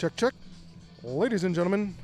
Check, check. Ladies and gentlemen,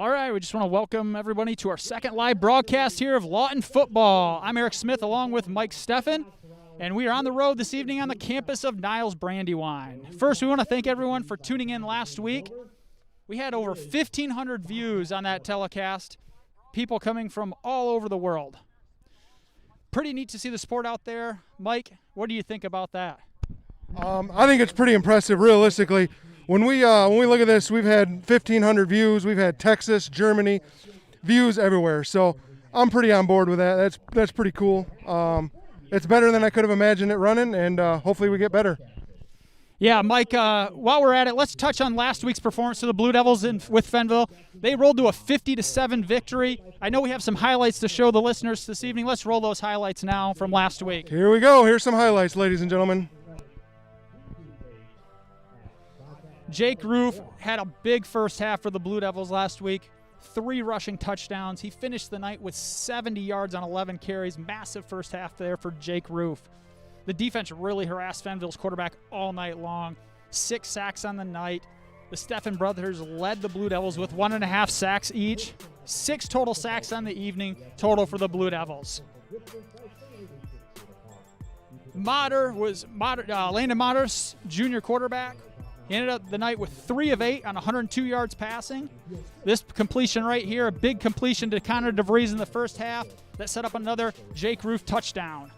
All right, we just want to welcome everybody to our second live broadcast here of Lawton football. I'm Eric Smith along with Mike Steffen, and we are on the road this evening on the campus of Niles, Brandywine. First, we want to thank everyone for tuning in last week. We had over 1,500 views on that telecast, people coming from all over the world. Pretty neat to see the sport out there. Mike, what do you think about that? I think it's pretty impressive, realistically. When we look at this, we've had 1,500 views. We've had Texas, Germany, views everywhere. So I'm pretty on board with that. That's pretty cool. It's better than I could have imagined it running, and hopefully we get better. Yeah, Mike, while we're at it, let's touch on last week's performance of the Blue Devils with Fenville. They rolled to a 50-7 victory. I know we have some highlights to show the listeners this evening. Let's roll those highlights now from last week. Here we go. Here's some highlights, ladies and gentlemen. Jake Roof had a big first half for the Blue Devils last week. 3 rushing touchdowns. He finished the night with 70 yards on 11 carries. Massive first half there for Jake Roof. The defense really harassed Fenville's quarterback all night long. 6 sacks on the night. The Steffen brothers led the Blue Devils with 1.5 sacks each. 6 total sacks on the evening total for the Blue Devils. Landon Matter's junior quarterback. He ended up the night with 3 of 8 on 102 yards passing. This completion right here, a big completion to Connor DeVries in the first half that set up another Jake Roof touchdown.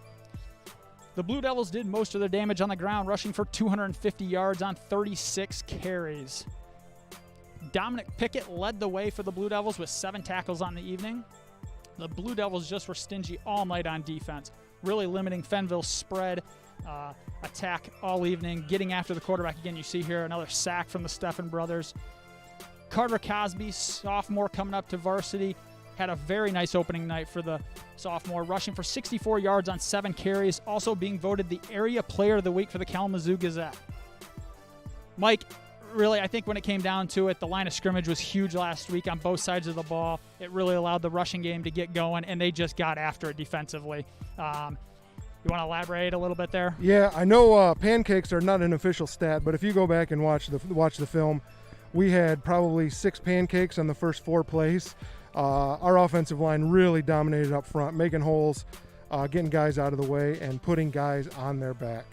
The Blue Devils did most of their damage on the ground, rushing for 250 yards on 36 carries. Dominic Pickett led the way for the Blue Devils with 7 tackles on the evening. The Blue Devils just were stingy all night on defense, really limiting Fenville's spread attack all evening, getting after the quarterback. Again, you see here another sack from the Steffen brothers. Carter Cosby, sophomore coming up to varsity, had a very nice opening night for the sophomore, rushing for 64 yards on 7 carries, also being voted the area player of the week for the Kalamazoo Gazette. Mike, really, I think when it came down to it, the line of scrimmage was huge last week on both sides of the ball. It really allowed the rushing game to get going, and they just got after it defensively. You want to elaborate a little bit there? Yeah, I know pancakes are not an official stat, but if you go back and watch the film, we had probably 6 pancakes on the first 4 plays. Our offensive line really dominated up front, making holes, getting guys out of the way, and putting guys on their back.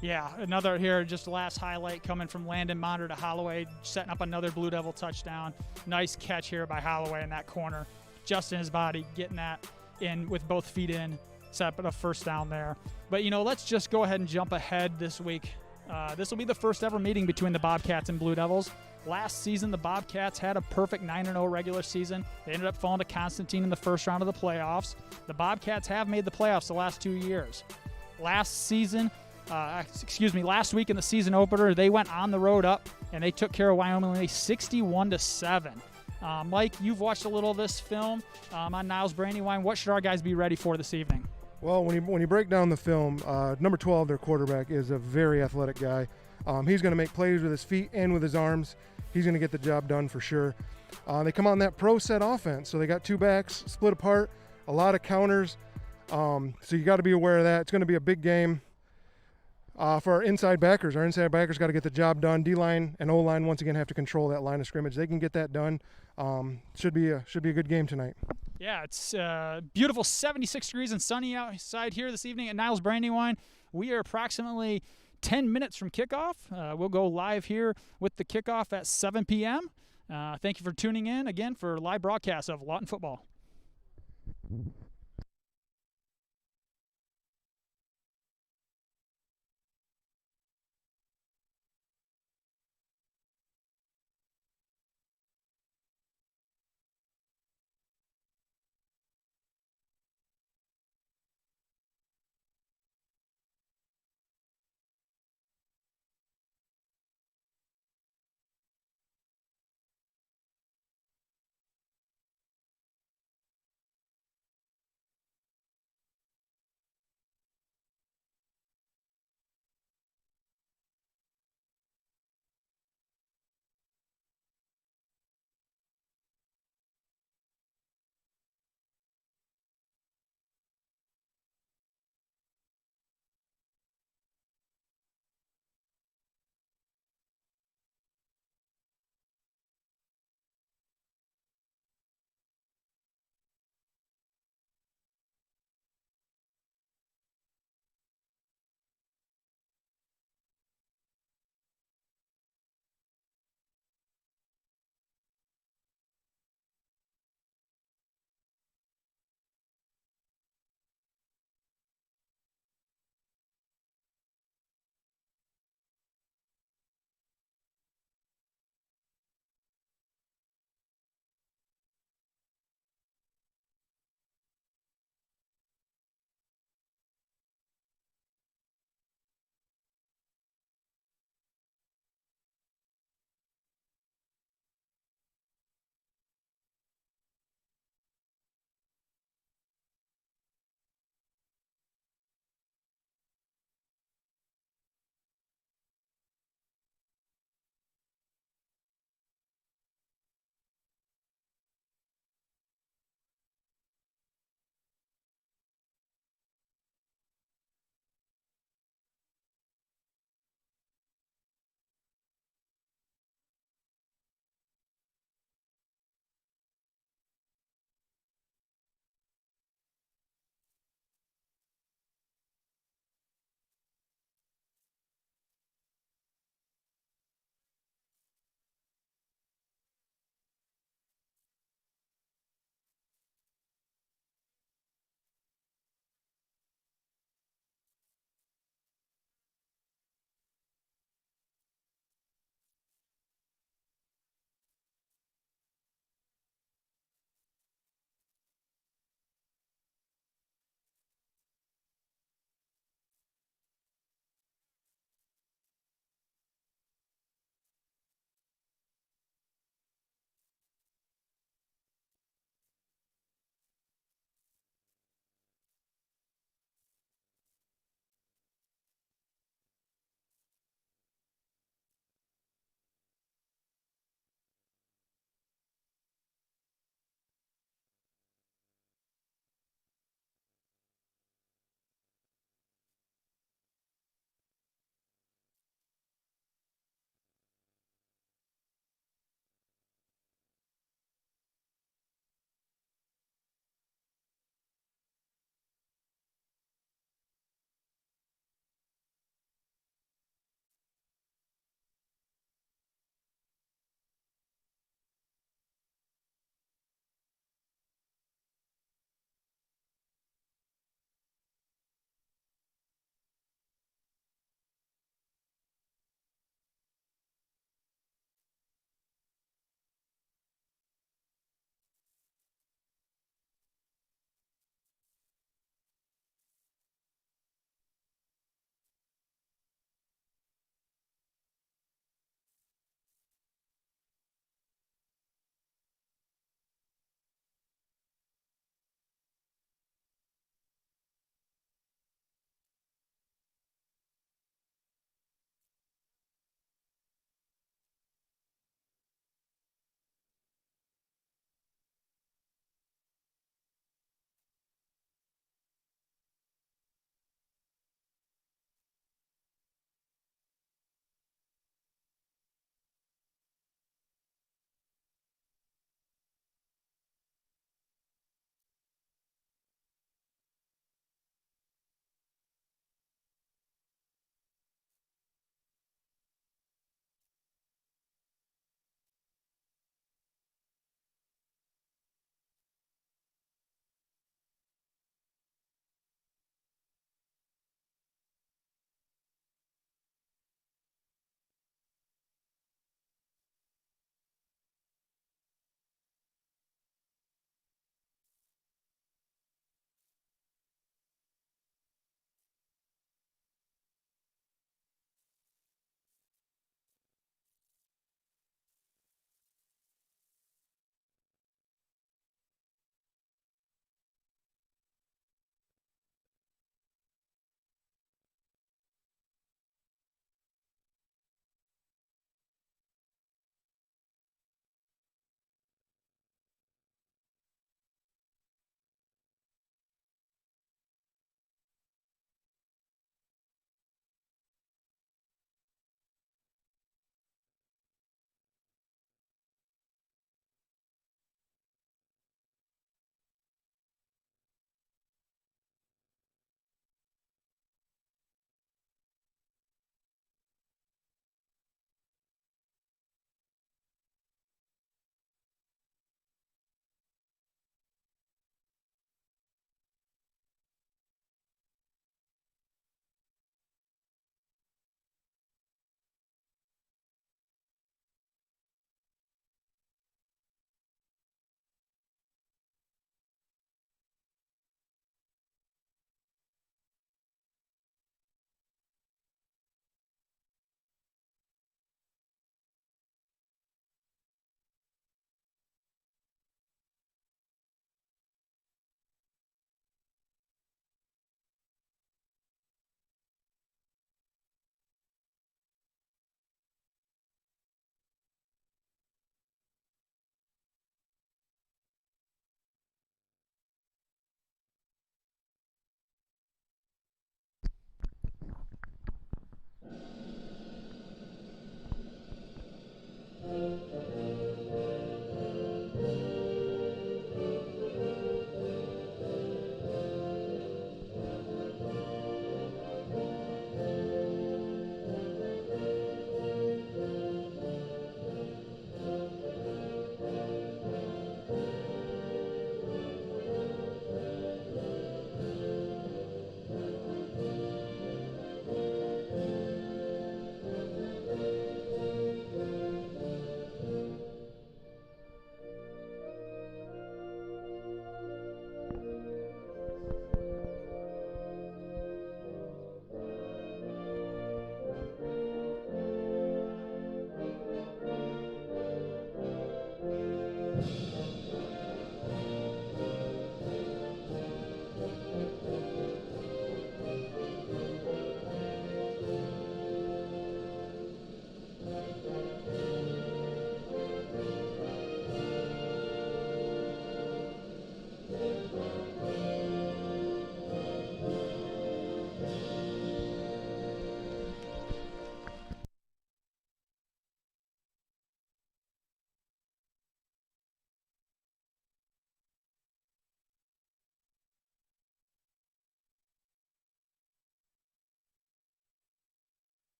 Yeah, another here, just the last highlight coming from Landon Monder to Holloway, setting up another Blue Devil touchdown. Nice catch here by Holloway in that corner, just in his body, getting that in with both feet in, set up a first down there. But, let's just go ahead and jump ahead this week. This will be the first ever meeting between the Bobcats and Blue Devils. Last season, the Bobcats had a perfect 9-0 regular season. They ended up falling to Constantine in the first round of the playoffs. The Bobcats have made the playoffs the last 2 years. Last week in the season opener, they went on the road up, and they took care of Wyoming 61-7. Mike, you've watched a little of this film on Niles Brandywine. What should our guys be ready for this evening? Well, when you break down the film, number 12, their quarterback, is a very athletic guy. He's going to make plays with his feet and with his arms. He's going to get the job done for sure. They come on that pro set offense, so they got 2 backs split apart, a lot of counters. So you got to be aware of that. It's going to be a big game for our inside backers. Our inside backers got to get the job done. D-line and O-line once again have to control that line of scrimmage. They can get that done. Should be a good game tonight. Yeah, it's beautiful 76 degrees and sunny outside here this evening at Niles Brandywine. We are approximately 10 minutes from kickoff. We'll go live here with the kickoff at 7 p.m. Thank you for tuning in again for live broadcast of Lawton football.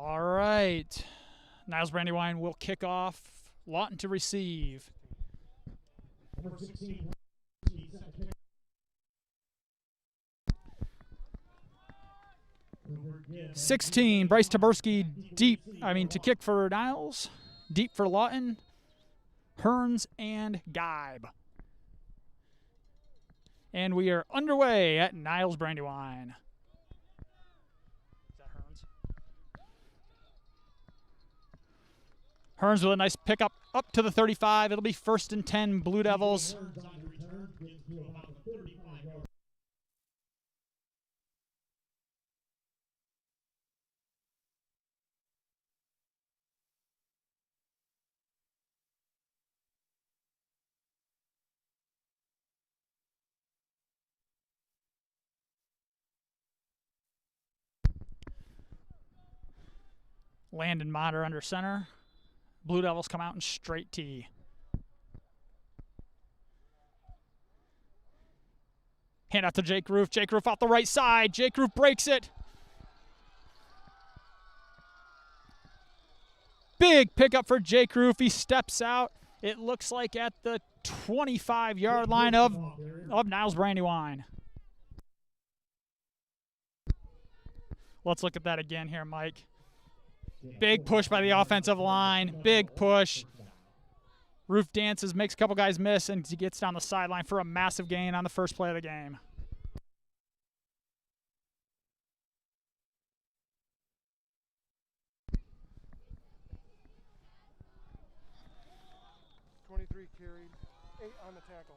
All right. Niles Brandywine will kick off. Lawton to receive. 16, Bryce Taberski deep, to kick for Niles. Deep for Lawton, Hearns, and Geib. And we are underway at Niles Brandywine. Is that Hearns? Hearns with a nice pickup up to the 35. It'll be 1st and 10 Blue Devils. Landon Motter under center. Blue Devils come out in straight T. Hand out to Jake Roof. Jake Roof out the right side. Jake Roof breaks it. Big pickup for Jake Roof. He steps out. It looks like at the 25-yard line of Niles Brandywine. Let's look at that again here, Mike. Big push by the offensive line. Big push. Roof dances, makes a couple guys miss, and he gets down the sideline for a massive gain on the first play of the game. Carried, 8 on the tackle.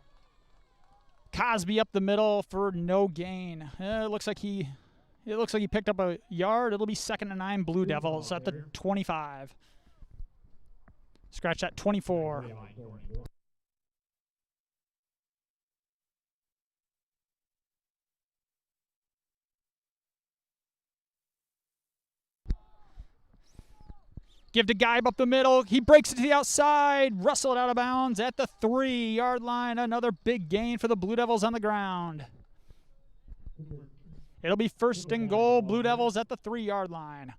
Cosby up the middle for no gain. It looks like he picked up a yard. It'll be 2nd and 9 Blue Devils at the 25. Scratch that 24. Give to Geib up the middle. He breaks it to the outside. Wrestled out of bounds at the 3-yard line. Another big gain for the Blue Devils on the ground. It'll be 1st and goal. Blue Devils at the 3-yard line.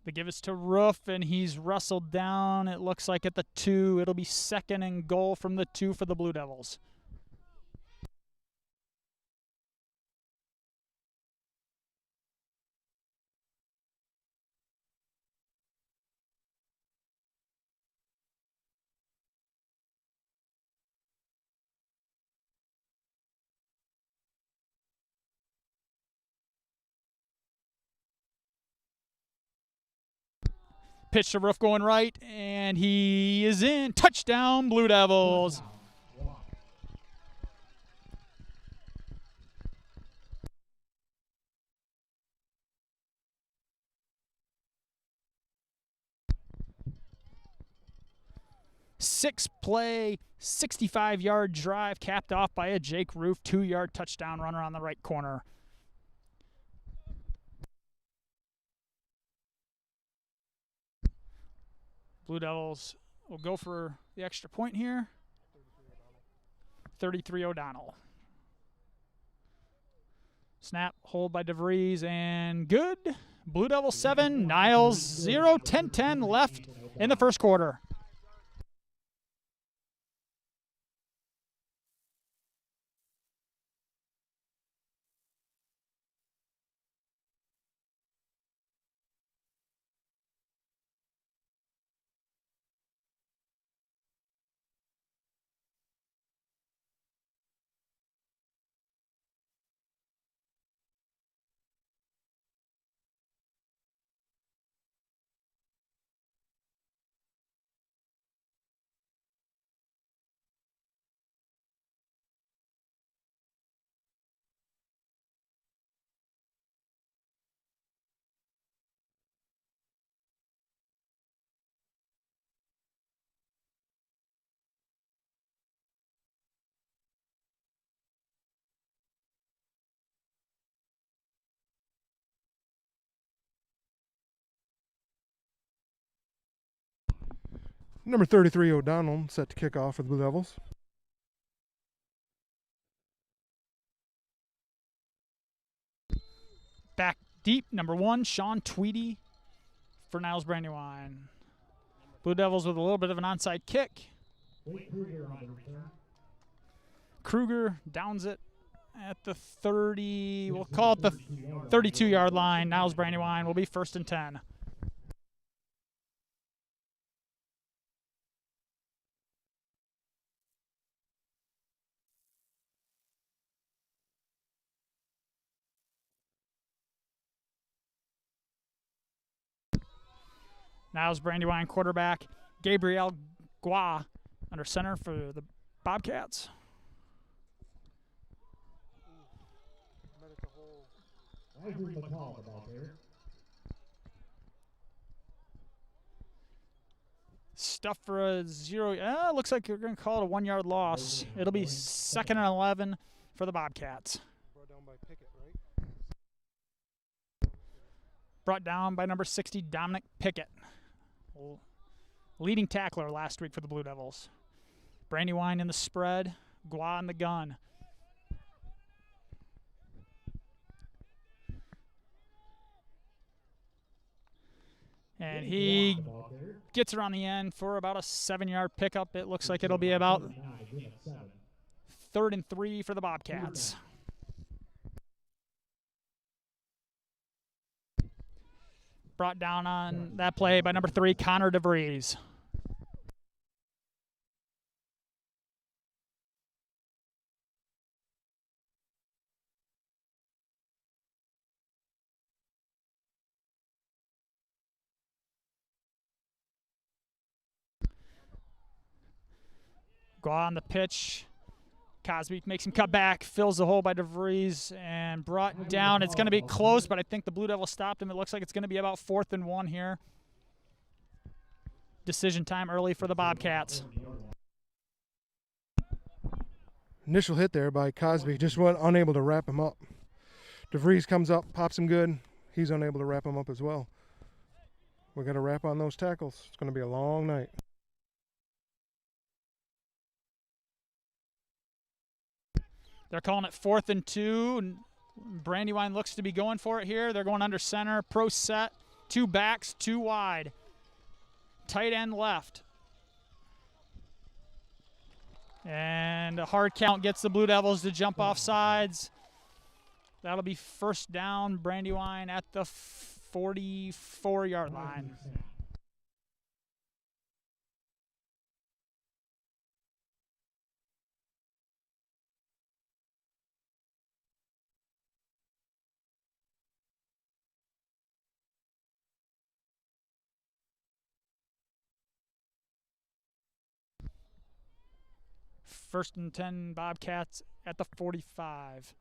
The give is to Roof, and he's wrestled down. It looks like at the 2. It'll be 2nd and goal from the 2 for the Blue Devils. Pitch to Roof going right, and he is in. Touchdown, Blue Devils. Six-play, 65-yard drive capped off by a Jake Roof 2-yard touchdown runner on the right corner. Blue Devils will go for the extra point here. 33 O'Donnell. Snap, hold by DeVries, and good. Blue Devils 7, Niles 0, 10-10 left in the first quarter. Number 33, O'Donnell, set to kick off for the Blue Devils. Back deep, number 1, Sean Tweedy for Niles Brandywine. Blue Devils with a little bit of an onside kick. Kruger downs it at the 30, we'll call it the 32-yard line. Niles Brandywine will be 1st and 10. Niles Brandywine quarterback Gabriel Gua under center for the Bobcats. Stuff for a 0. Looks like you're going to call it a 1-yard loss. It'll be 2nd and 11 for the Bobcats. Brought down by Pickett, right? Brought down by number 60, Dominic Pickett. Leading tackler last week for the Blue Devils. Brandywine in the spread, Gua in the gun. And he gets around the end for about a 7-yard pickup. It looks like it'll be about 3rd and 3 for the Bobcats. Brought down on that play by number 3, Connor DeVries. Go on the pitch. Cosby makes him cut back, fills the hole by DeVries, and brought down. It's going to be close, but I think the Blue Devils stopped him. It looks like it's going to be about 4th and 1 here. Decision time early for the Bobcats. Initial hit there by Cosby, just unable to wrap him up. DeVries comes up, pops him good. He's unable to wrap him up as well. We're going to wrap on those tackles. It's going to be a long night. They're calling it 4th and 2. Brandywine looks to be going for it here. They're going under center. Pro set. 2 backs, 2 wide. Tight end left. And a hard count gets the Blue Devils to jump off sides. That'll be 1st down. Brandywine at the 44-yard line. First and 10 Bobcats at the 45.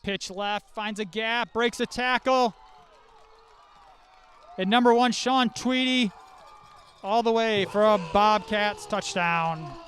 Pitch left, finds a gap, breaks a tackle. And number 1, Sean Tweedy, all the way for a Bobcats touchdown.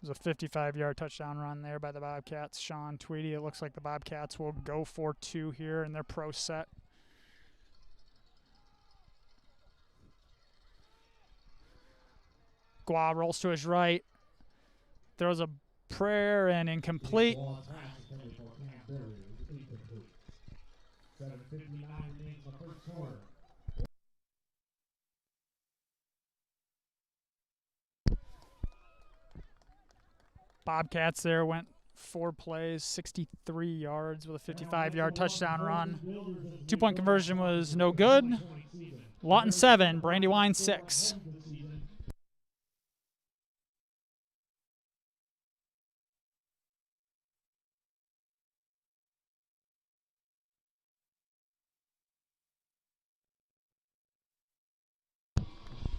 There's a 55-yard touchdown run there by the Bobcats. Sean Tweedy. It looks like the Bobcats will go for 2 here in their pro set. Gua rolls to his right. Throws a prayer and incomplete. Bobcats there went 4 plays, 63 yards with a 55-yard touchdown run. 2-point conversion was no good. Lawton 7, Brandywine 6.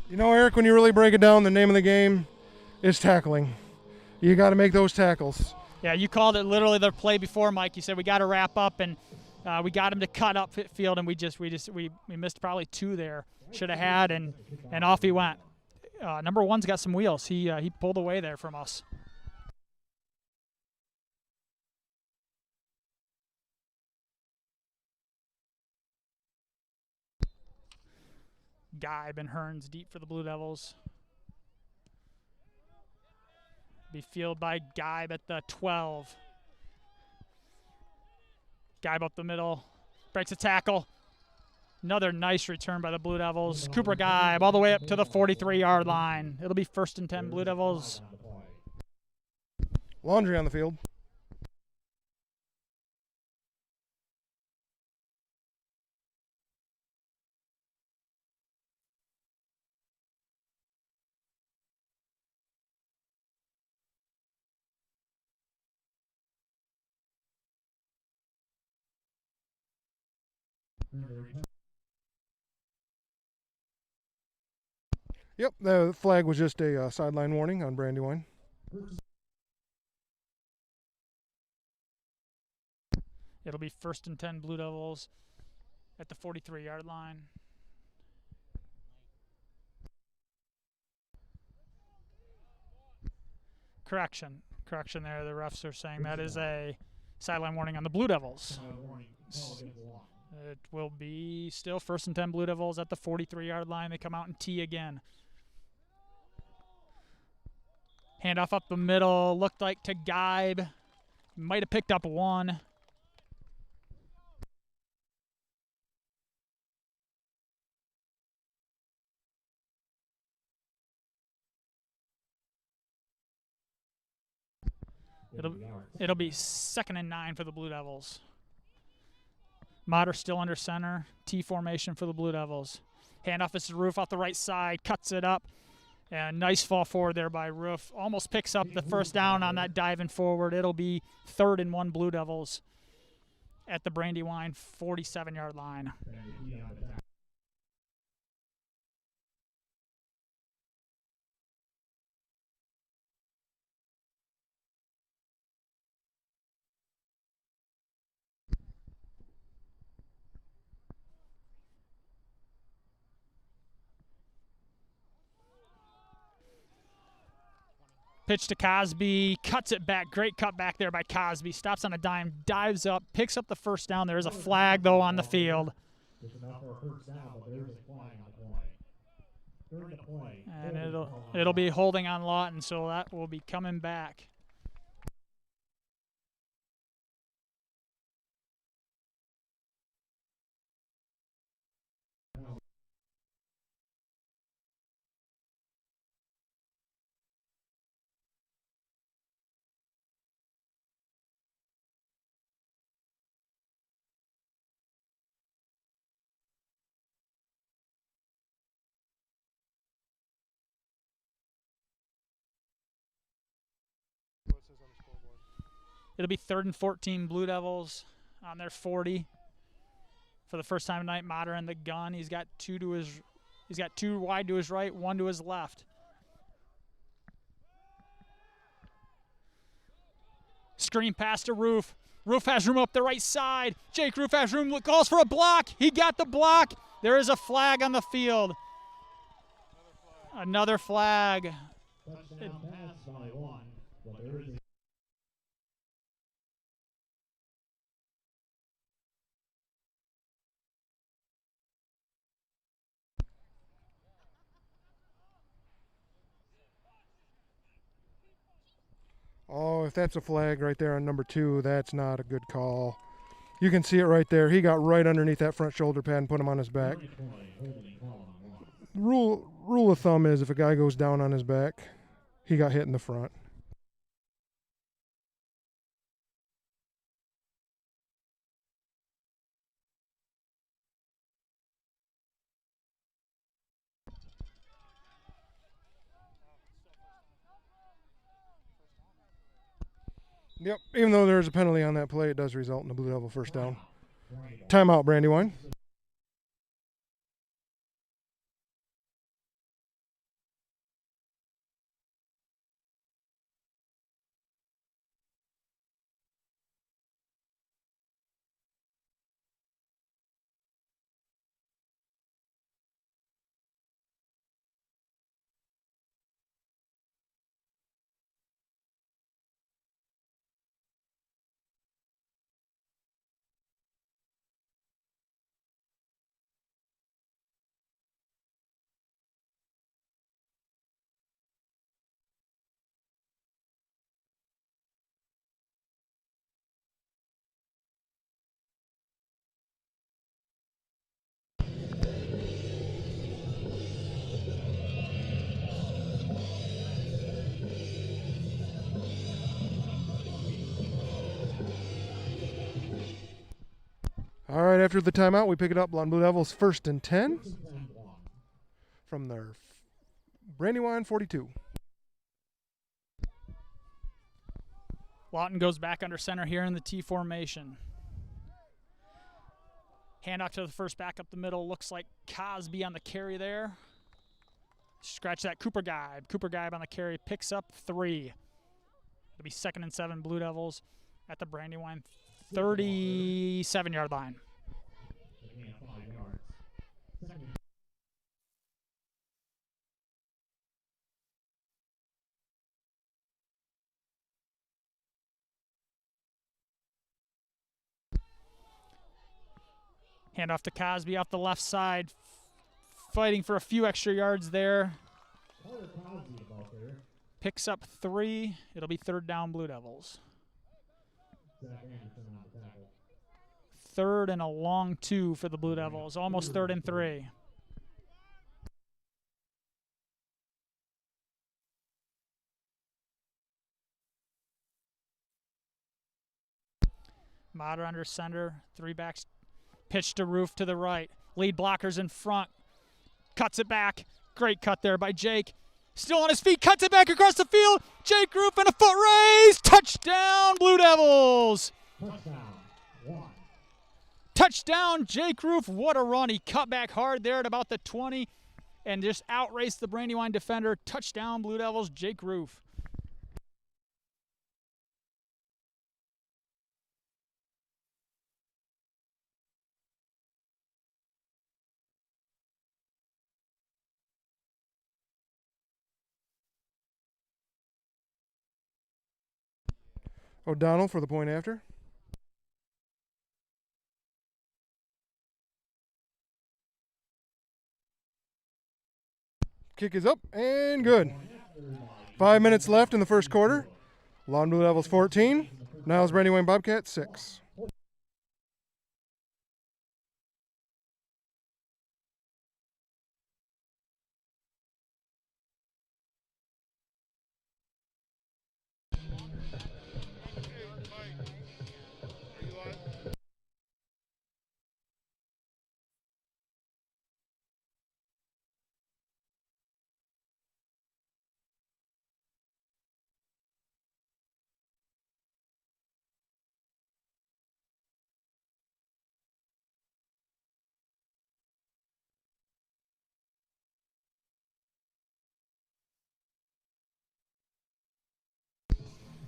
You know, Eric, when you really break it down, the name of the game is tackling. You got to make those tackles. Yeah, you called it literally the play before, Mike. You said we got to wrap up, and we got him to cut up field, and we missed probably 2 there. Should have had, and off he went. Number 1's got some wheels. He pulled away there from us. Geib and Hearns deep for the Blue Devils. Be fielded by Geib at the 12. Geib up the middle, breaks a tackle. Another nice return by the Blue Devils. Cooper Geib all the way up to the 43-yard line. It'll be 1st and 10 Blue Devils. Laundry on the field. Yep, the flag was just a sideline warning on Brandywine. It'll be 1st and 10 Blue Devils at the 43-yard line. Correction there. The refs are saying that is a sideline warning on the Blue Devils. It will be still 1st and 10 Blue Devils at the 43-yard line. They come out and tee again. Handoff up the middle. Looked like to Geib. Might have picked up 1. It'll be 2nd and 9 for the Blue Devils. Motter still under center. T formation for the Blue Devils. Handoff is to Roof off the right side. Cuts it up. And nice fall forward there by Roof. Almost picks up the 1st down on that diving forward. It'll be 3rd and 1 Blue Devils at the Brandywine 47-yard line. Pitch to Cosby, cuts it back. Great cut back there by Cosby. Stops on a dime, dives up, picks up the 1st down. There is a flag, though, on the field. And it'll be holding on Lawton, so that will be coming back. It'll be 3rd and 14 Blue Devils on their 40. For the first time tonight, Motter in the gun. He's got 2 wide to his right, 1 to his left. Screen pass to Roof. Roof has room up the right side. Jake Roof has room, calls for a block. He got the block. There is a flag on the field. Another flag. Oh, if that's a flag right there on number 2, that's not a good call. You can see it right there. He got right underneath that front shoulder pad and put him on his back. Rule of thumb is if a guy goes down on his back, he got hit in the front. Yep, even though there's a penalty on that play, it does result in a Blue Devil 1st down. Timeout, Brandywine. All right, after the timeout, we pick it up on Blue Devils 1st and 10 from their Brandywine 42. Lawton goes back under center here in the T formation. Handoff to the first back up the middle. Looks like Cosby on the carry there. Scratch that. Cooper Geib on the carry. Picks up 3. It'll be 2nd and 7 Blue Devils at the Brandywine 37-yard line. Hand off to Cosby off the left side. Fighting for a few extra yards there. Picks up 3. It'll be 3rd down Blue Devils. 3rd and a long 2 for the Blue Devils. Almost 3rd and 3. Motter under center. 3 backs. Pitch to Roof to the right. Lead blockers in front. Cuts it back. Great cut there by Jake. Still on his feet. Cuts it back across the field. Jake Roof and a foot raise. Touchdown, Blue Devils. Touchdown, Jake Roof. What a run. He cut back hard there at about the 20 and just outraced the Brandywine defender. Touchdown, Blue Devils, Jake Roof. O'Donnell for the point after. Kick is up and good. 5 minutes left in the first quarter. Lawton Blue Devils 14. Niles Brandywine Bobcats 6.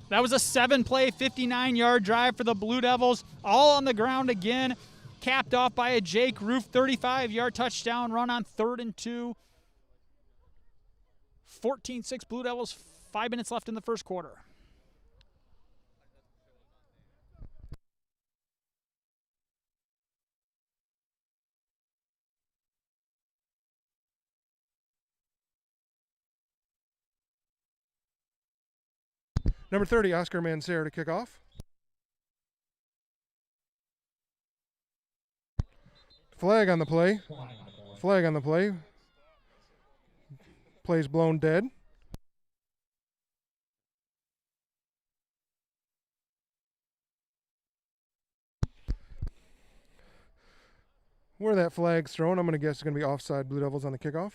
That was a 7-play, 59-yard drive for the Blue Devils, all on the ground again, capped off by a Jake Roof 35-yard touchdown run on 3rd and 2. 14-6 Blue Devils, 5 minutes left in the first quarter. Number 30, Oscar Mancera to kick off. Flag on the play. Flag on the play. Play's blown dead. Where that flag's thrown, I'm going to guess it's going to be offside Blue Devils on the kickoff.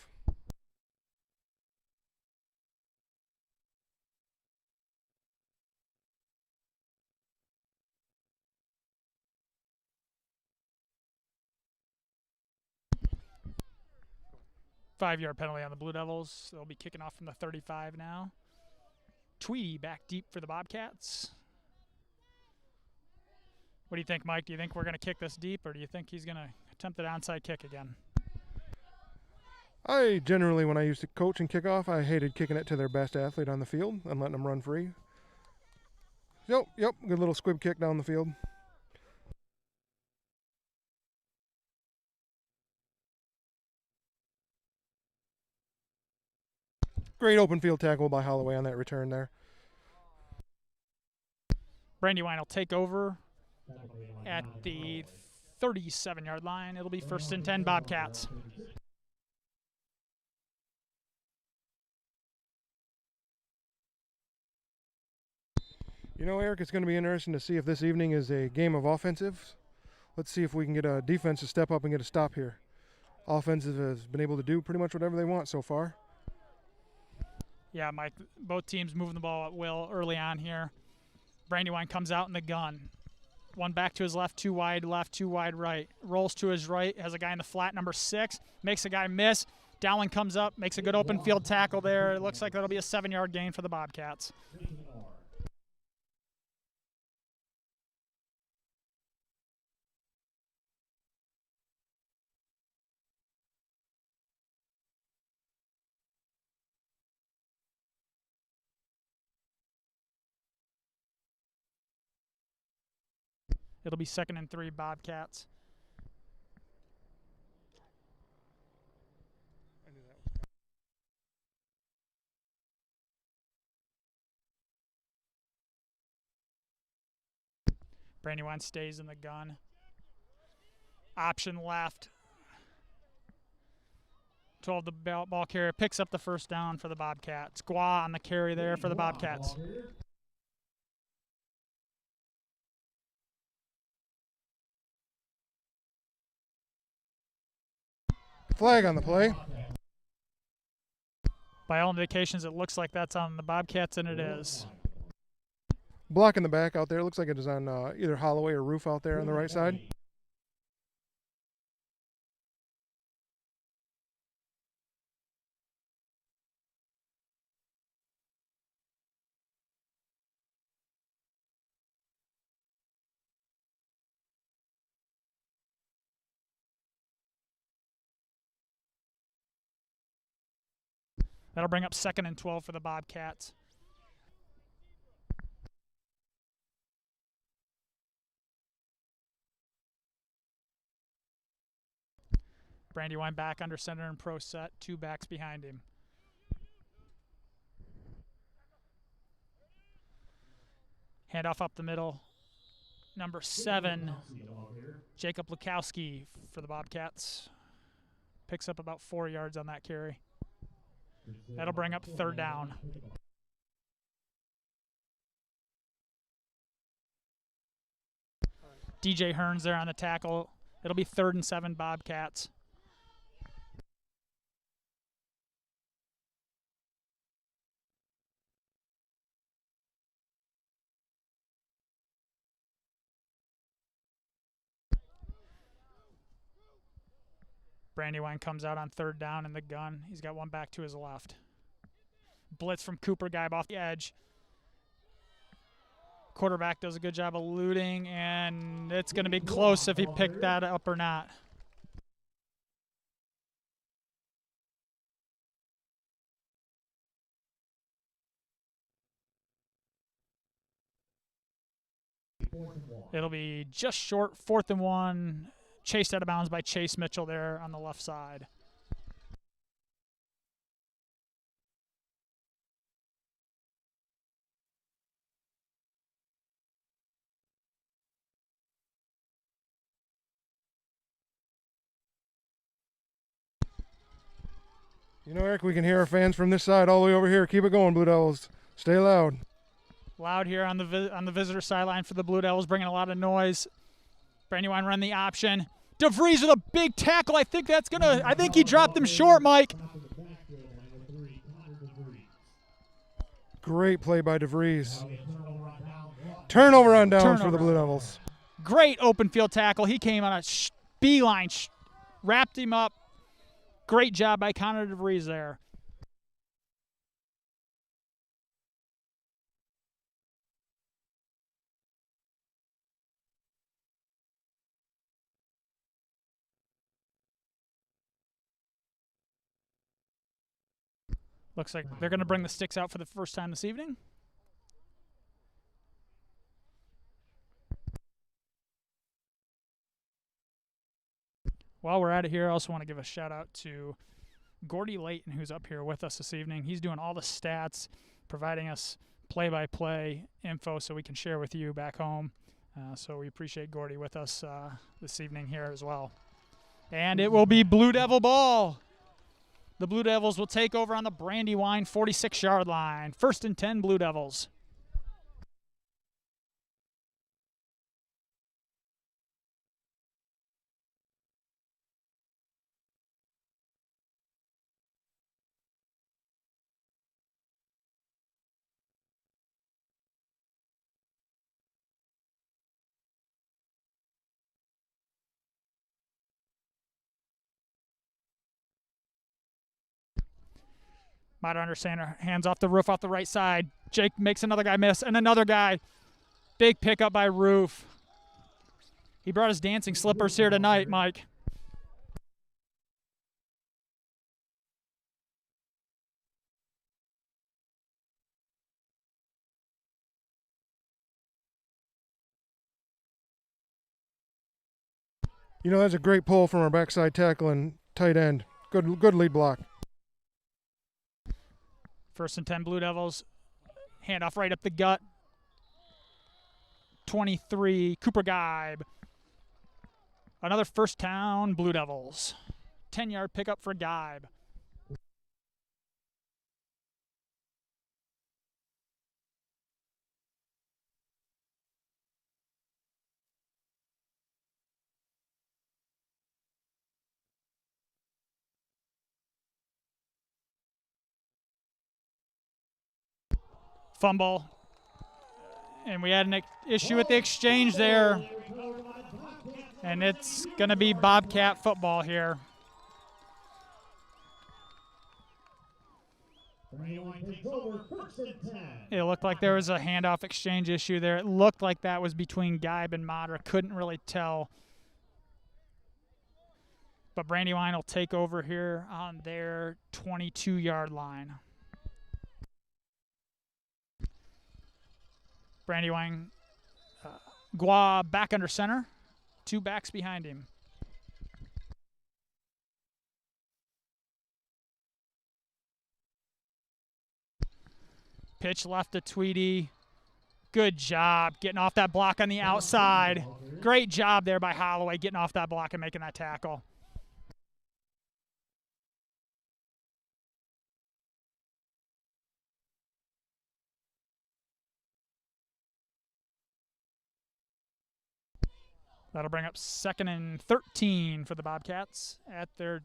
Five-yard penalty on the Blue Devils. They'll be kicking off from the 35 now. Tweedy back deep for the Bobcats. What do you think, Mike? Do you think we're going to kick this deep, or do you think he's going to attempt the onside kick again? I generally, when I used to coach and kick off, I hated kicking it to their best athlete on the field and letting them run free. Yep, good little squib kick down the field. Great open field tackle by Holloway on that return there. Brandywine will take over at the 37-yard line. It'll be 1st and 10 Bobcats. You know, Eric, it's going to be interesting to see if this evening is a game of offensive Let's see if we can get a defense to step up and get a stop here. Offense has been able to do pretty much whatever they want so far. Yeah, Mike, both teams moving the ball at will early on here. Brandywine comes out in the gun. One back to his left, 2 wide left, 2 wide right. Rolls to his right, has a guy in the flat, number 6. Makes a guy miss. Dowling comes up, makes a good open field tackle there. It looks like that'll be a 7-yard gain for the Bobcats. It'll be 2nd and 3 Bobcats. Brandywine stays in the gun. Option left. 12, the ball carrier picks up the first down for the Bobcats. Gua on the carry there for the Bobcats. Flag on the play. By all indications, it looks like that's on the Bobcats, and it is. Block in the back out there. Looks like it is on either Holloway or Roof out there on the right side. That'll bring up 2nd and 12 for the Bobcats. Brandywine back under center and pro set. 2 backs behind him. Handoff up the middle. Number 7, Jacob Lukowski for the Bobcats. Picks up about 4 yards on that carry. That'll bring up 3rd down. DJ Hearns there on the tackle. It'll be 3rd and 7 Bobcats. Brandywine comes out on 3rd down in the gun. He's got one back to his left. Blitz from Cooper, guy off the edge. Quarterback does a good job of eluding, and it's going to be close if he picked that up or not. It'll be just short, 4th and 1. Chased out of bounds by Chase Mitchell there on the left side. You know, Eric, we can hear our fans from this side all the way over here. Keep it going, Blue Devils. Stay loud. Loud here on the visitor sideline for the Blue Devils, bringing a lot of noise. Brandywine run the option. DeVries with a big tackle. I think he dropped him short, Mike. Great play by DeVries. Turnover on downs for the Blue Devils. Great open field tackle. He came on a beeline, wrapped him up. Great job by Connor DeVries there. Looks like they're going to bring the sticks out for the first time this evening. While we're at it here, I also want to give a shout out to Gordy Lawton, who's up here with us this evening. He's doing all the stats, providing us play-by-play info so we can share with you back home. So we appreciate Gordy with us this evening here as well. And it will be Blue Devil ball. The Blue Devils will take over on the Brandywine 46-yard line. 1st and 10 Blue Devils. Might understand her. Hands off the Roof off the right side. Jake makes another guy miss, and another guy. Big pickup by Roof. He brought his dancing slippers here tonight, Mike. You know, that's a great pull from our backside tackle and tight end. Good lead block. 1st and 10 Blue Devils. Handoff right up the gut. 23, Cooper Geib. Another first down, Blue Devils. 10-yard pickup for Geib. Fumble. And we had an issue with the exchange there. And it's going to be Bobcat football here. It looked like there was a handoff exchange issue there. It looked like that was between Geib and Madra. Couldn't really tell. But Brandywine will take over here on their 22-yard line. Brandywine, Gua back under center. 2 backs behind him. Pitch left to Tweedy. Good job getting off that block on the outside. Great job there by Holloway getting off that block and making that tackle. That'll bring up 2nd and 13 for the Bobcats at their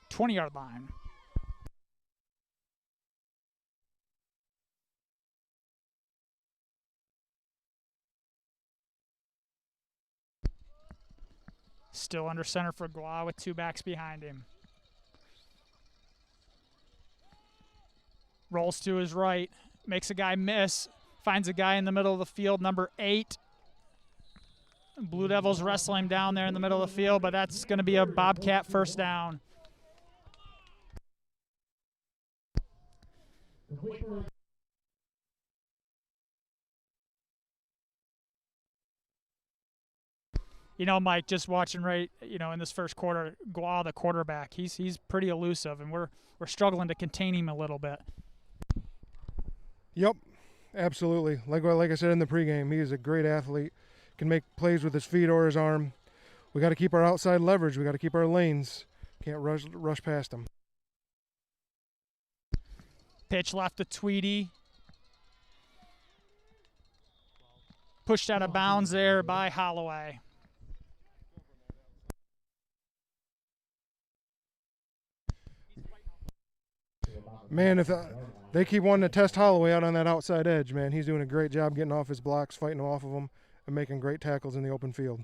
20-yard line. Still under center for Gua with 2 backs behind him. Rolls to his right, makes a guy miss, finds a guy in the middle of the field, number 8. Blue Devils wrestle him down there in the middle of the field, but that's going to be a Bobcat first down. You know, Mike, just watching in this first quarter, Gua, the quarterback, he's pretty elusive, and we're struggling to contain him a little bit. Yep, absolutely. Like I said in the pregame, he is a great athlete. Can make plays with his feet or his arm. We got to keep our outside leverage. We got to keep our lanes. Can't rush past them. Pitch left to Tweedy. Pushed out of bounds there by Holloway. Man, if they keep wanting to test Holloway out on that outside edge, man, he's doing a great job getting off his blocks, fighting off of them, and making great tackles in the open field.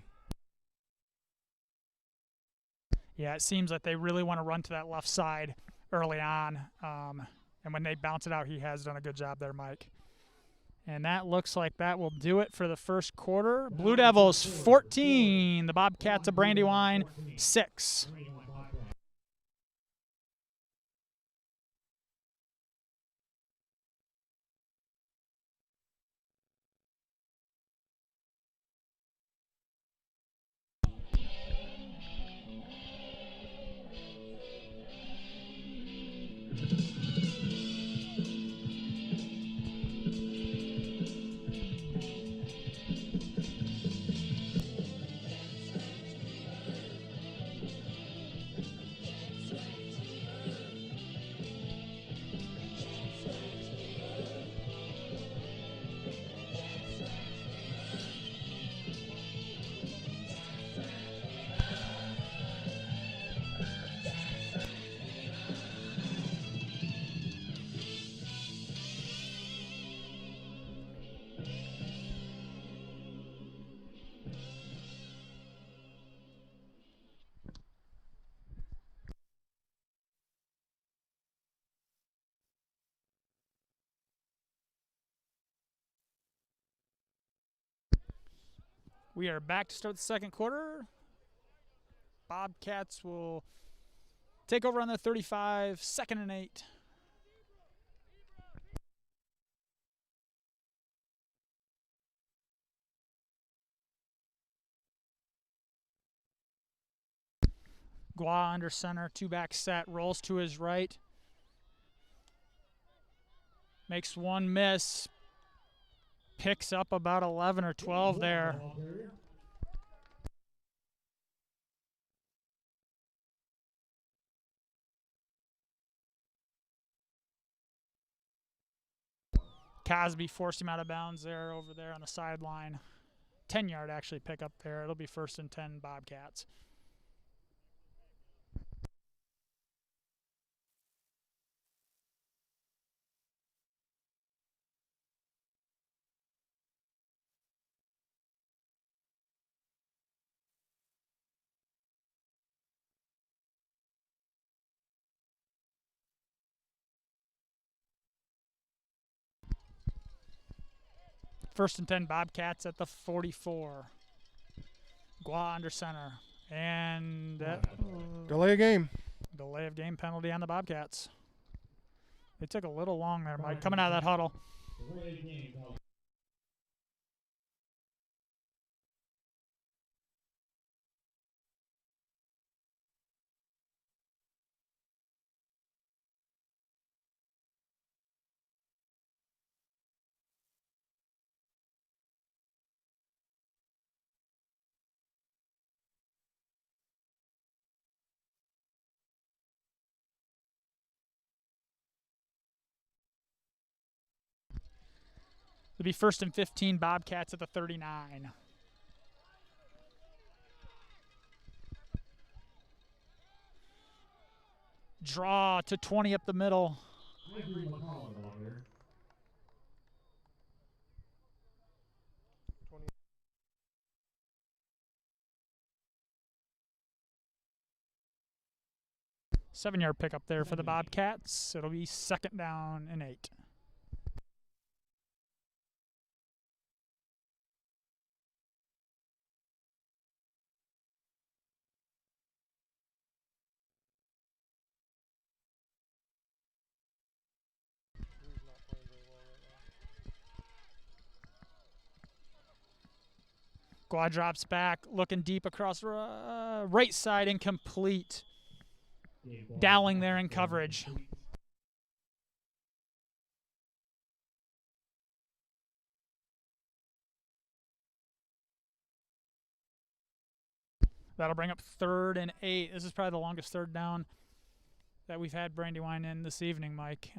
Yeah, it seems like they really want to run to that left side early on. And when they bounce it out, he has done a good job there, Mike. And that looks like that will do it for the first quarter. Blue Devils 14, the Bobcats of Brandywine 6. We are back to start the second quarter. Bobcats will take over on their 35, 2nd and 8. Gua under center, 2-back set, rolls to his right. Makes one miss. Picks up about 11 or 12 there. Cosby forced him out of bounds there, over there on the sideline. 10-yard actually pick up there. It'll be 1st and 10 Bobcats. First and 10 Bobcats at the 44. Gua under center. And delay of game. Delay of game penalty on the Bobcats. They took a little long there, Mike, coming out of that huddle. It'll be 1st and 15 Bobcats at the 39. Draw to 20 up the middle. Seven-yard pickup there for the Bobcats. It'll be 2nd down and 8. Gua drops back, looking deep across right side, incomplete. Dowling there in coverage. That'll bring up 3rd and 8. This is probably the longest 3rd down that we've had Brandywine in this evening, Mike.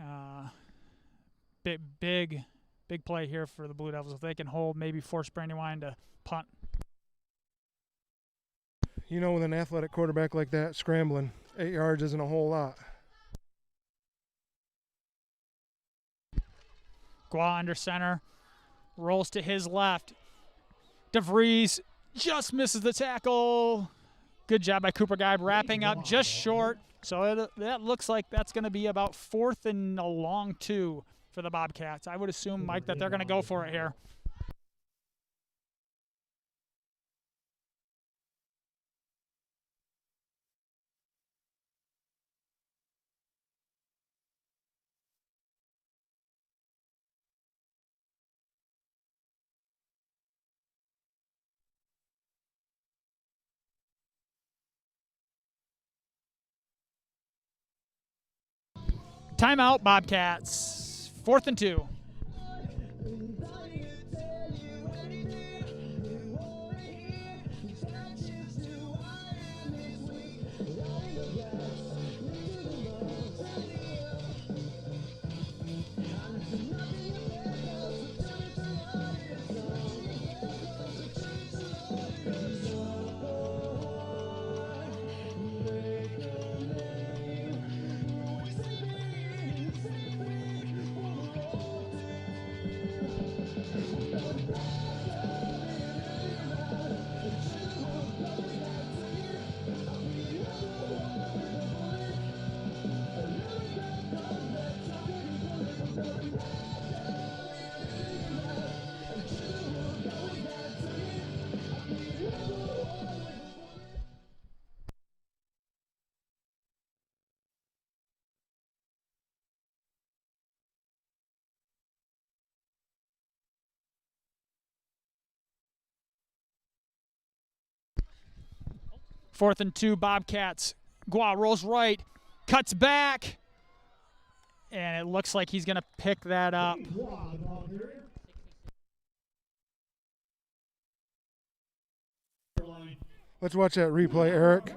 Big play here for the Blue Devils. If they can hold, maybe force Brandywine to punt. You know, with an athletic quarterback like that, scrambling 8 yards isn't a whole lot. Gua under center, rolls to his left. DeVries just misses the tackle. Good job by Cooper Guide, wrapping up just short. So that looks like that's going to be about 4th and a long 2 for the Bobcats. I would assume, Mike, that they're going to go for it here. Timeout, Bobcats. 4th and 2. 4th and 2, Bobcats. Gua rolls right, cuts back, and it looks like he's going to pick that up. Let's watch that replay, Eric.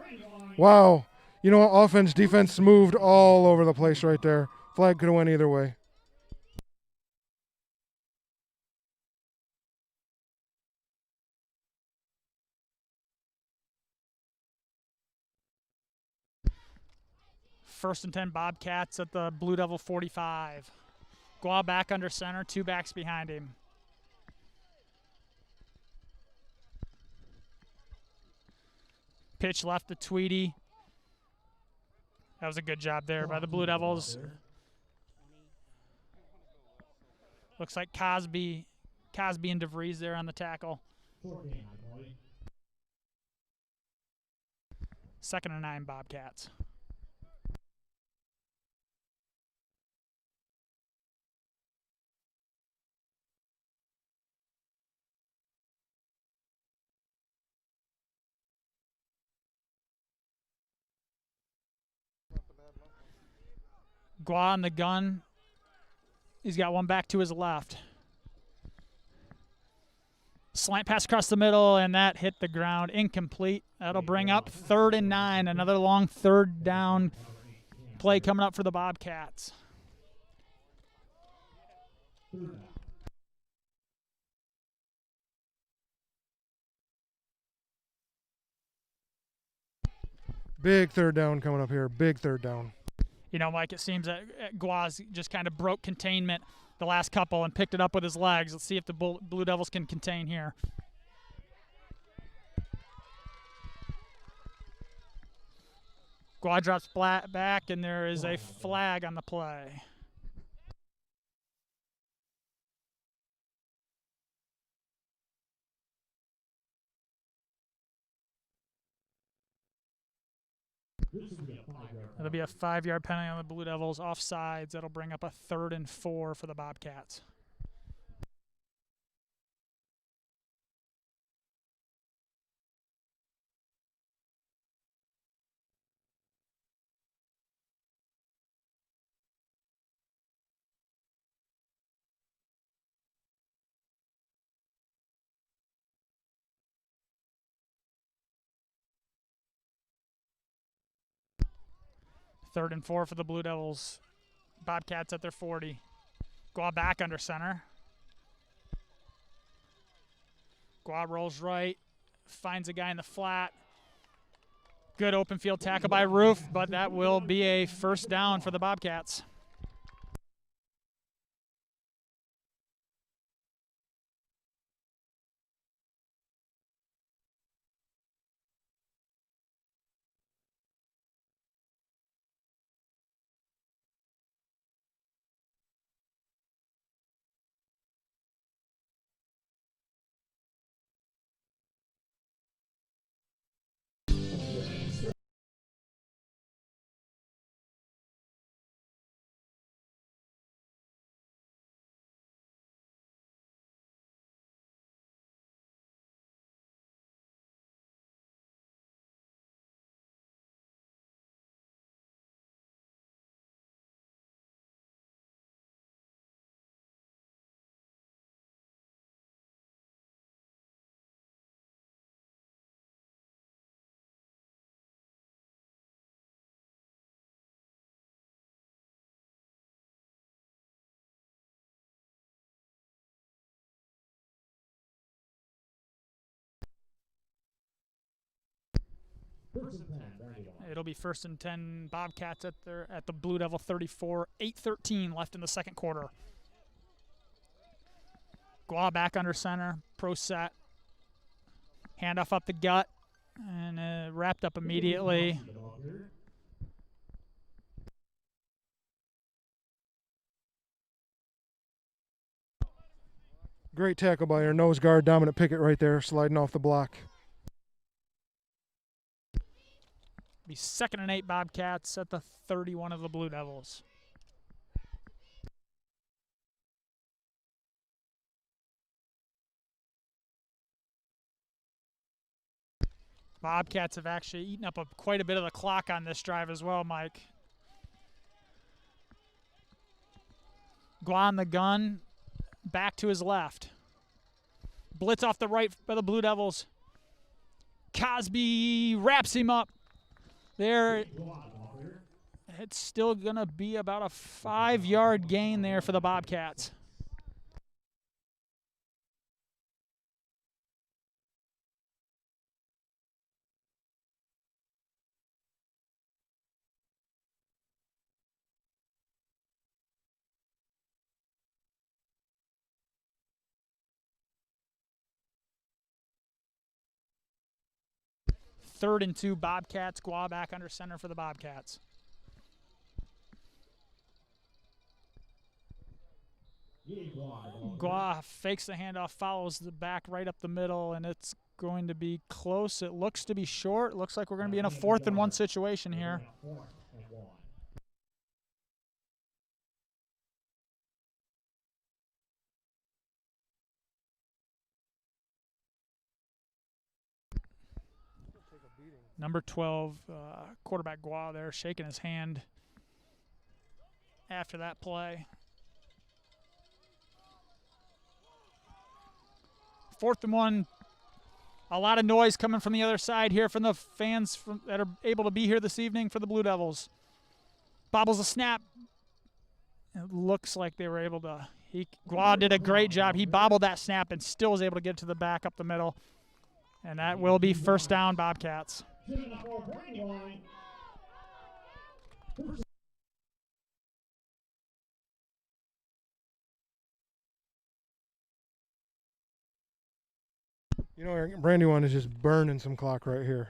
Wow. You know what? Offense, defense moved all over the place right there. Flag could have went either way. First and 10, Bobcats at the Blue Devil 45. Gua back under center, 2 backs behind him. Pitch left to Tweedy. That was a good job there by the Blue Devils. Looks like Cosby and DeVries there on the tackle. 2nd and 9, Bobcats. Gua on the gun. He's got one back to his left. Slant pass across the middle, and that hit the ground. Incomplete. That'll bring up 3rd and 9. Another long 3rd down play coming up for the Bobcats. Big 3rd down coming up here. Big 3rd down. You know, Mike, it seems that Guaz just kind of broke containment the last couple and picked it up with his legs. Let's see if the Blue Devils can contain here. Guaz drops back, and there is a flag on the play. That'll be a 5-yard penalty on the Blue Devils. Offsides. That'll bring up a 3rd and 4 for the Bobcats. Third and 4 for the Blue Devils. Bobcats at their 40. Gua back under center. Gua rolls right, finds a guy in the flat. Good open field tackle by Roof, but that will be a 1st down for the Bobcats. It'll be 1st and 10 Bobcats at the Blue Devil 34. 8:13 left in the 2nd quarter. Gua back under center. Pro set. Handoff up the gut. And wrapped up immediately. Great tackle by our nose guard, Dominic Pickett, right there, sliding off the block. Be 2nd and 8 Bobcats at the 31 of the Blue Devils. Bobcats have actually eaten up quite a bit of the clock on this drive as well, Mike. Gua on the gun, back to his left. Blitz off the right by the Blue Devils. Cosby wraps him up. There, it's still going to be about a 5-yard gain there for the Bobcats. Third and 2, Bobcats. Gua back under center for the Bobcats. Gua fakes the handoff, follows the back right up the middle, and it's going to be close. It looks to be short. Looks like we're going to be in a 4th and 1 situation here. Number 12, quarterback Gua there, shaking his hand after that play. 4th and 1. A lot of noise coming from the other side here from the fans that are able to be here this evening for the Blue Devils. Bobbles a snap. It looks like they were able to. Gua did a great job. He bobbled that snap and still was able to get to the back up the middle. And that will be first down, Bobcats. You know, Brandywine is just burning some clock right here.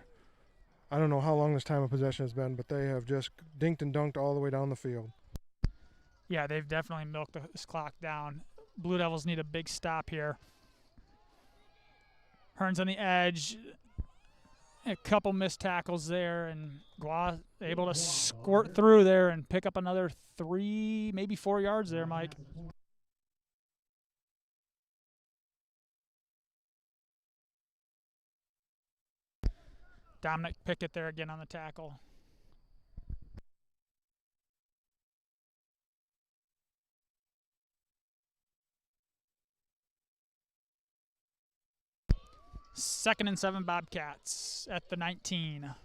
I don't know how long this time of possession has been, but they have just dinked and dunked all the way down the field. Yeah, they've definitely milked this clock down. Blue Devils need a big stop here. Hearns on the edge. A couple missed tackles there, and Gua able to squirt through there and pick up another 3, maybe 4 yards there, Mike. Dominic Pickett there again on the tackle. Second and 7, Bobcats at the 19.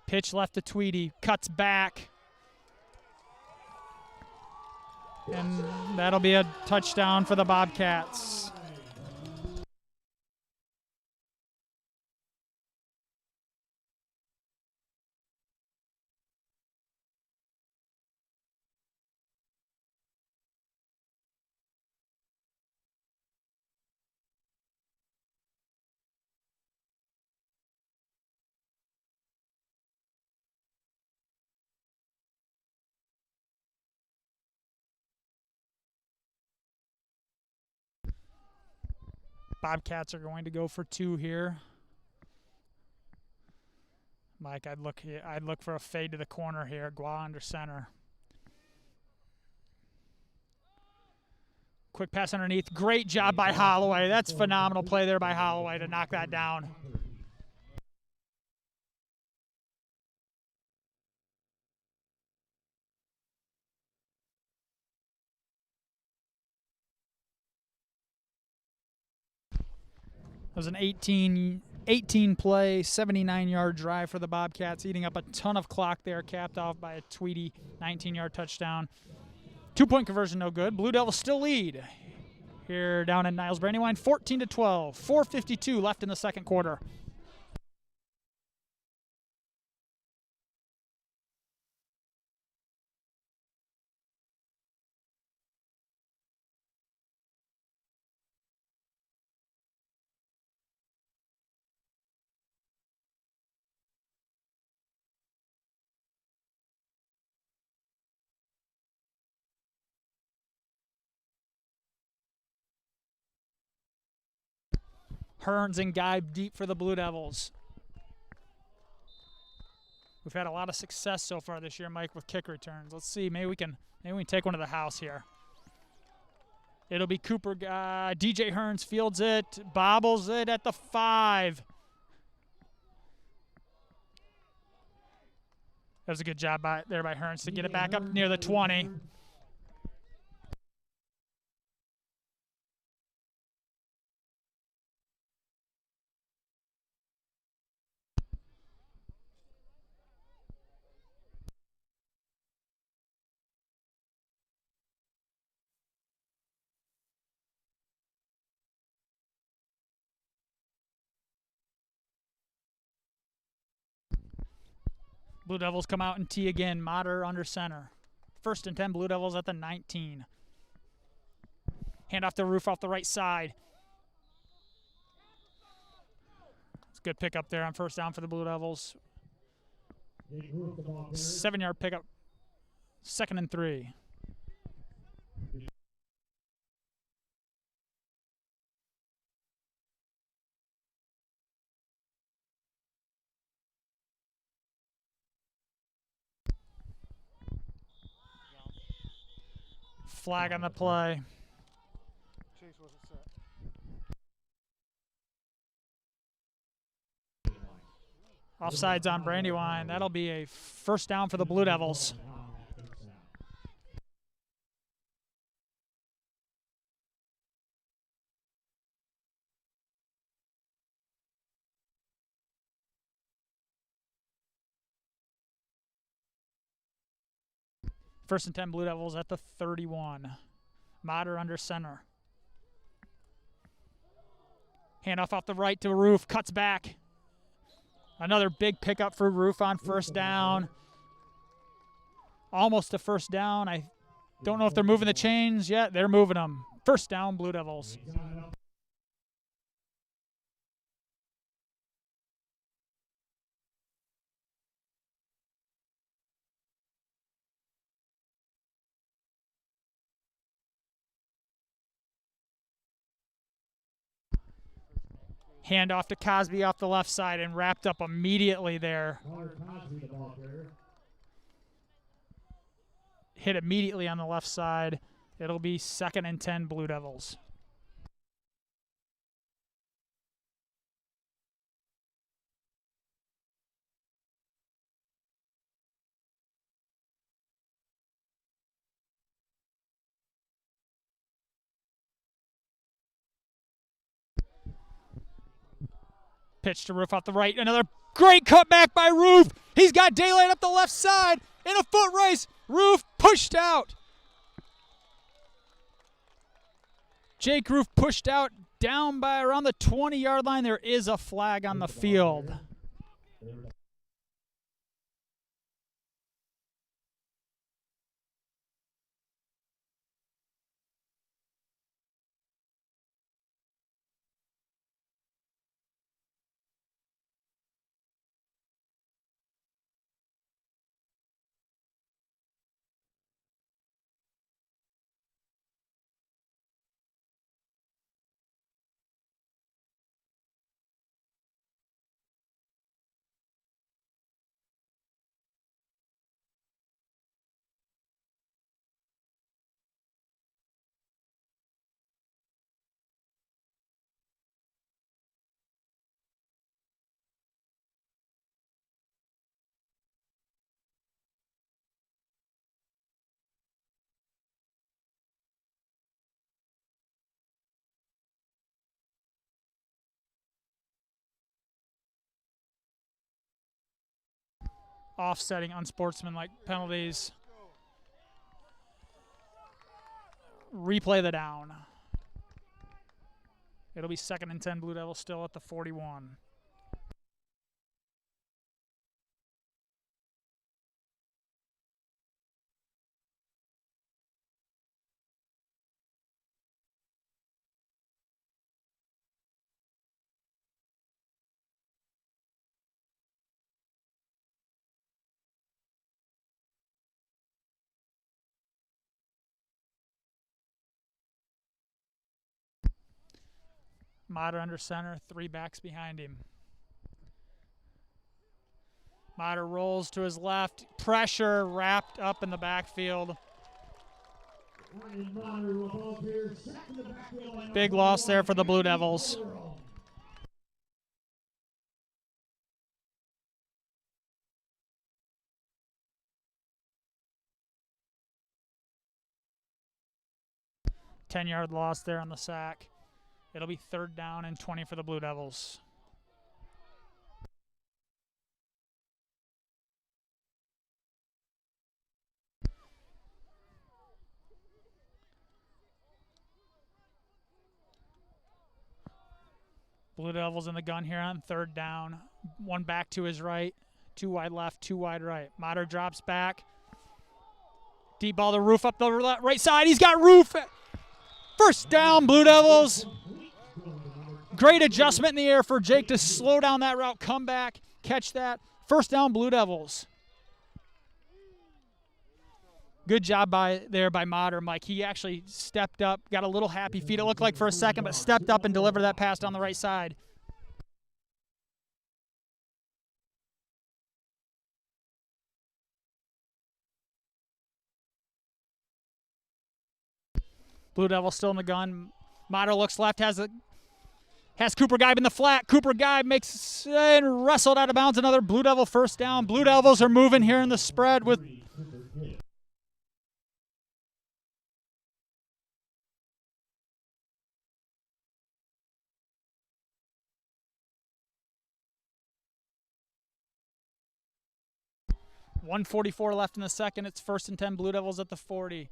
Pitch left to Tweedy, cuts back. And that'll be a touchdown for the Bobcats. Bobcats are going to go for 2 here. Mike, I'd look for a fade to the corner here. Gua under center. Quick pass underneath. Great job by Holloway. That's phenomenal play there by Holloway to knock that down. It was an 18-play, 79-yard drive for the Bobcats, eating up a ton of clock there, capped off by a Tweedy 19-yard touchdown. 2-point conversion, no good. Blue Devils still lead here down in Niles. Brandywine, 14-12, 4:52 left in the second quarter. Hearns and Guy deep for the Blue Devils. We've had a lot of success so far this year, Mike, with kick returns. Let's see, maybe we can take one to the house here. It'll be Cooper. DJ Hearns fields it, bobbles it at the 5. That was a good job there by Hearns to get it back up near the 20. Blue Devils come out and tee again. Mater under center. 1st and 10, Blue Devils at the 19. Hand off the Roof off the right side. It's a good pickup there on 1st down for the Blue Devils. 7-yard pickup. 2nd and 3. Flag on the play. Chase wasn't set. Offsides on Brandywine. That'll be a 1st down for the Blue Devils. First and 10, Blue Devils at the 31. Mater under center. Handoff off the right to Roof, cuts back. Another big pickup for Roof on 1st down. Almost a 1st down. I don't know if they're moving the chains yet. They're moving them. 1st down, Blue Devils. Hand off to Cosby off the left side and wrapped up immediately there. Hit immediately on the left side. It'll be 2nd and 10, Blue Devils. Pitch to Roof off the right. Another great cutback by Roof. He's got daylight up the left side in a foot race. Roof pushed out. Jake Roof pushed out down by around the 20-yard line. There is a flag on the field. Offsetting unsportsmanlike penalties. Replay the down. It'll be 2nd and 10, Blue Devils still at the 41. Mater under center, 3 backs behind him. Mater rolls to his left. Pressure wrapped up in the backfield. Big loss there for the Blue Devils. Ten-yard loss there on the sack. It'll be 3rd down and 20 for the Blue Devils. Blue Devils in the gun here on 3rd down. One back to his right. 2 wide left, 2 wide right. Mater drops back. Deep ball to Roof up the right side. He's got Roof. 1st down, Blue Devils. Great adjustment in the air for Jake to slow down that route, come back, catch that. 1st down, Blue Devils. Good job by Mater, Mike. He actually stepped up, got a little happy feet, it looked like for a second, but stepped up and delivered that pass down the right side. Blue Devil still in the gun. Mater looks left, has Cooper Geib in the flat. Cooper Geib makes and wrestled out of bounds. Another Blue Devil 1st down. Blue Devils are moving here in the spread with 1:44 left in the second. It's 1st and 10, Blue Devils at the 40.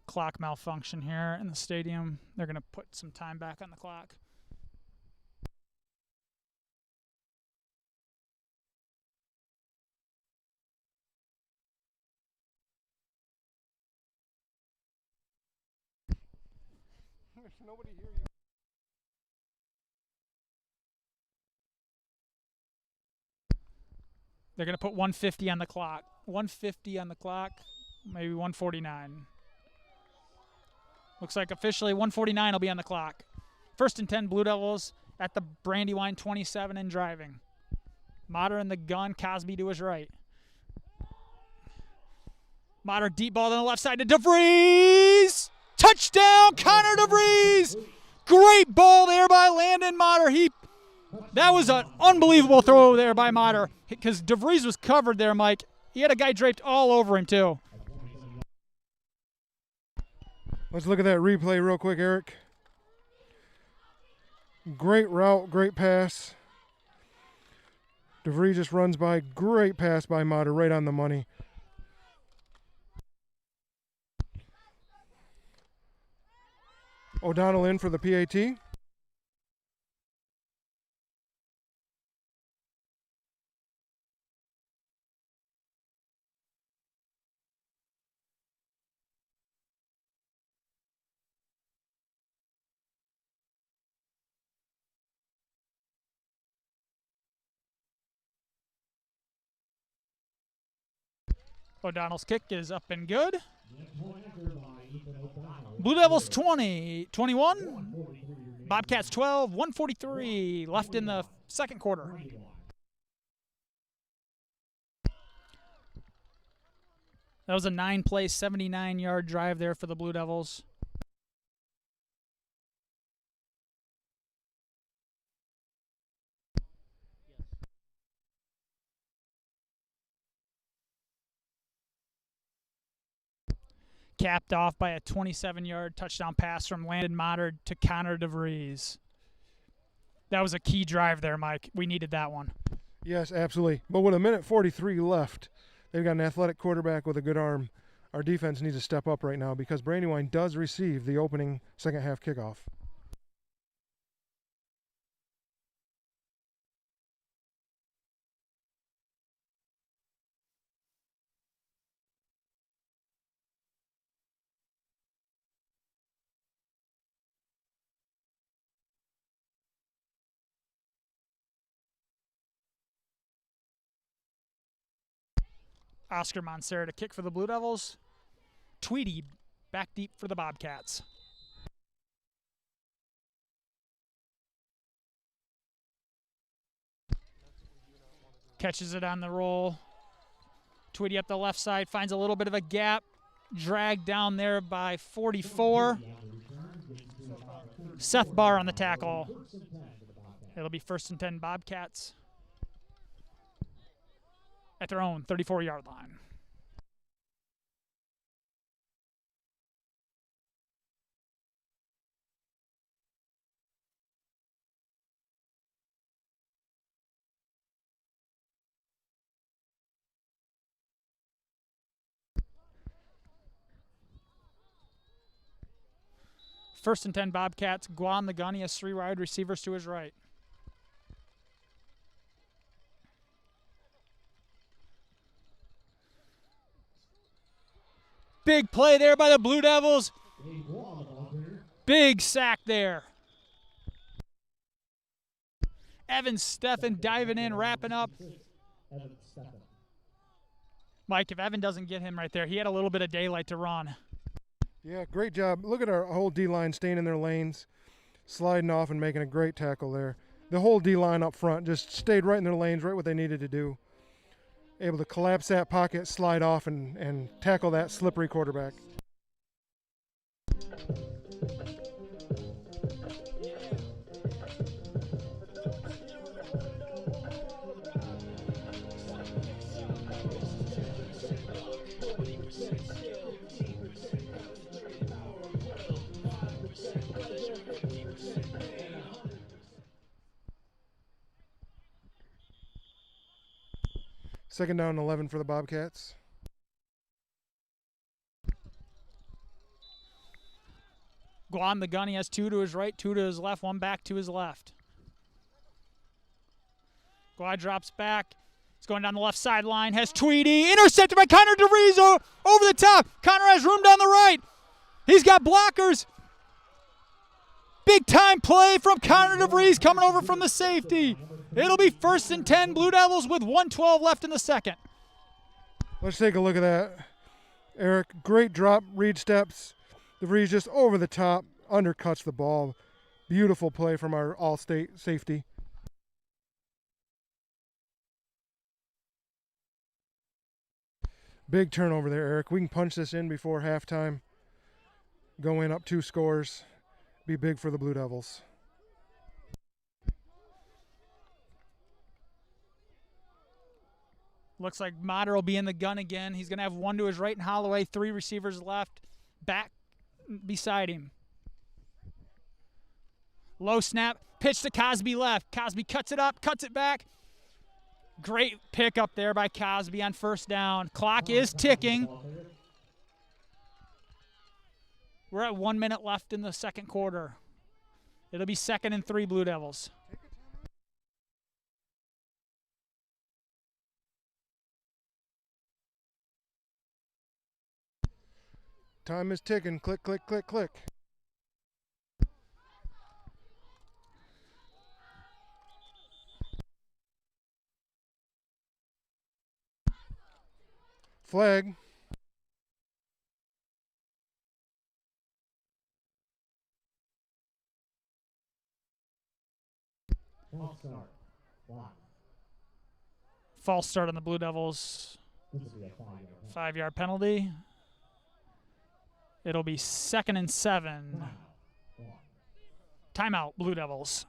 Clock malfunction here in the stadium. They're going to put some time back on the clock. There's nobody here. They're going to put 150 on the clock. 150 on the clock, maybe 149. Looks like officially 149 will be on the clock. 1st and 10, Blue Devils at the Brandywine 27 and driving. Mater in the gun, Cosby to his right. Mater deep ball on the left side to DeVries. Touchdown, Connor DeVries. Great ball there by Landon Mater. That was an unbelievable throw there by Mater because DeVries was covered there, Mike. He had a guy draped all over him, too. Let's look at that replay real quick, Eric. Great route, great pass. DeVries just runs by. Great pass by Mater, right on the money. O'Donnell in for the PAT. O'Donnell's kick is up and good. Blue Devils 20, 21. Bobcats 12, 1:43 left in the 2nd quarter. That was a 9-play, 79-yard drive there for the Blue Devils. Capped off by a 27-yard touchdown pass from Landon Mater to Connor DeVries. That was a key drive there, Mike. We needed that one. Yes, absolutely. But with 1:43 left, they've got an athletic quarterback with a good arm. Our defense needs to step up right now because Brandywine does receive the opening 2nd half kickoff. Oscar Moncera to kick for the Blue Devils. Tweedy back deep for the Bobcats. Catches it on the roll. Tweedy up the left side, finds a little bit of a gap. Dragged down there by 44. Seth Barr on the tackle. It'll be 1st and 10 Bobcats at their own 34-yard line. First and 10 Bobcats. Guan the gun. He has 3 wide receivers to his right. Big play there by the Blue Devils. Big sack there. Evan Steffen diving in, wrapping up. Mike, if Evan doesn't get him right there, he had a little bit of daylight to run. Yeah, great job. Look at our whole D-line staying in their lanes, sliding off and making a great tackle there. The whole D-line up front just stayed right in their lanes, right what they needed to do. Able to collapse that pocket, slide off, and tackle that slippery quarterback. Second down and 11 for the Bobcats. Guan the gun. He has 2 to his right, 2 to his left, 1 back to his left. Guan drops back. He's going down the left sideline. Has Tweedy. Intercepted by Connor DeVries over the top. Connor has room down the right. He's got blockers. Big time play from Connor DeVries coming over from the safety. It'll be 1st and 10 Blue Devils with 1:12 left in the second. Let's take a look at that. Eric, great drop, read steps. DeVries just over the top, undercuts the ball. Beautiful play from our all-state safety. Big turnover there, Eric. We can punch this in before halftime. Go in up 2 scores. Be big for the Blue Devils. Looks like Motter will be in the gun again. He's going to have 1 to his right and Holloway, 3 receivers left. Back beside him. Low snap, pitch to Cosby left. Cosby cuts it up, cuts it back. Great pick up there by Cosby on 1st down. Clock is ticking. We're at 1 minute left in the second quarter. It'll be 2nd and 3 Blue Devils. Time is ticking. Click, click, click, click. Flag. False start on the Blue Devils. 5-yard penalty. It'll be 2nd and 7. Timeout, Blue Devils.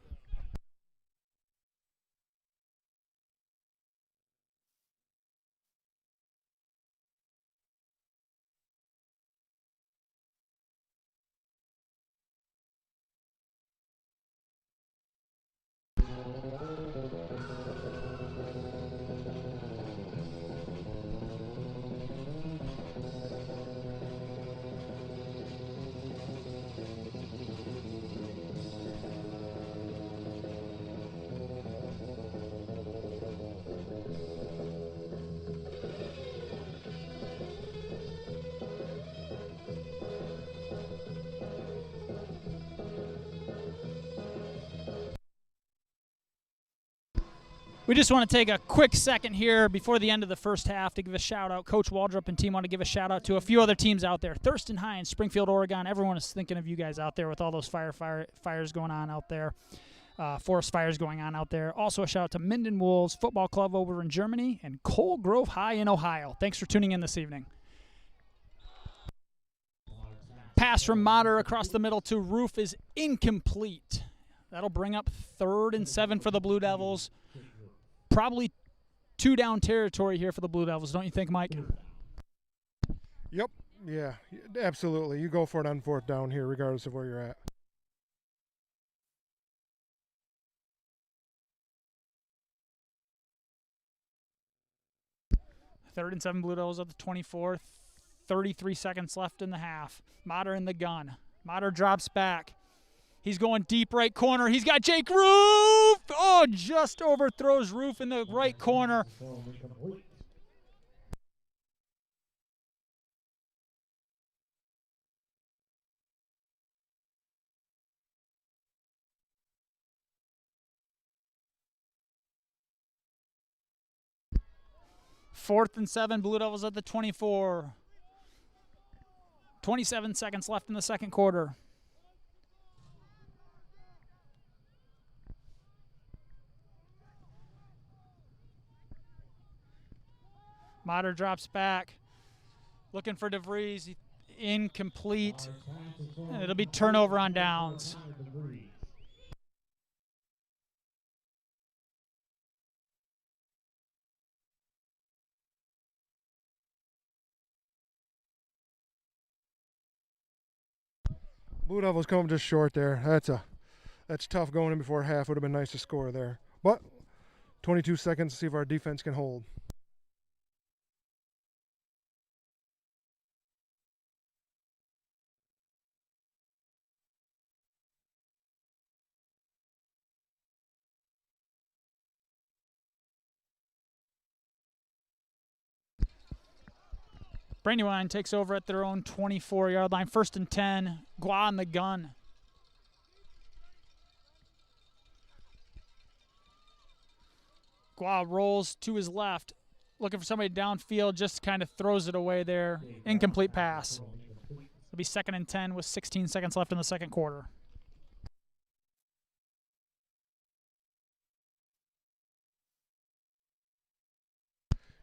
We just want to take a quick second here before the end of the first half to give a shout out. Coach Waldrop and team want to give a shout out to a few other teams out there. Thurston High in Springfield, Oregon. Everyone is thinking of you guys out there with all those fires going on out there. Forest fires going on out there. Also a shout out to Minden Wolves Football Club over in Germany and Coal Grove High in Ohio. Thanks for tuning in this evening. Pass from Motter across the middle to Roof is incomplete. That'll bring up 3rd and 7 for the Blue Devils. Probably 2 down territory here for the Blue Devils, don't you think, Mike? Yep. Yeah, absolutely. You go for it on 4th down here, regardless of where you're at. Third and 7 Blue Devils at the 24. 33 seconds left in the half. Motter in the gun. Motter drops back. He's going deep right corner. He's got Jake Roof. Oh, just overthrows Roof in the right corner. Fourth and 7, Blue Devils at the 24. 27 seconds left in the second quarter. Motter drops back, looking for DeVries, incomplete. It'll be turnover on downs. Blue Devils come just short there. That's tough going in before half. Would have been nice to score there. But 22 seconds to see if our defense can hold. Brandywine takes over at their own 24-yard line. 1st and 10. Gua in the gun. Gua rolls to his left, looking for somebody downfield, just kind of throws it away there. Incomplete pass. It'll be 2nd and 10 with 16 seconds left in the second quarter.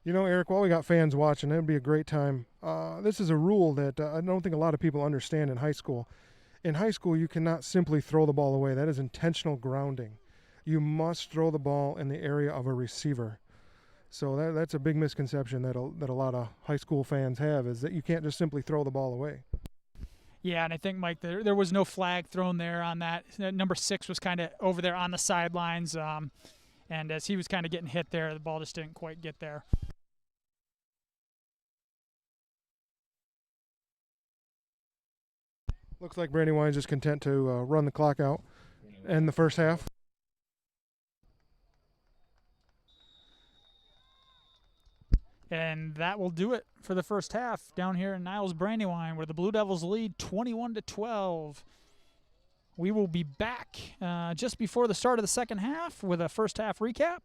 You know, Eric, while we got fans watching, it would be a great time. This is a rule that I don't think a lot of people understand in high school. In high school, you cannot simply throw the ball away. That is intentional grounding. You must throw the ball in the area of a receiver. So that's a big misconception that a lot of high school fans have, is that you can't just simply throw the ball away. Yeah, and I think, Mike, there was no flag thrown there on that. Number 6 was kind of over there on the sidelines, and as he was kind of getting hit there, the ball just didn't quite get there. Looks like Brandywine's just content to run the clock out in the first half. And that will do it for the first half down here in Niles Brandywine, where the Blue Devils lead 21-12. We will be back just before the start of the second half with a first half recap.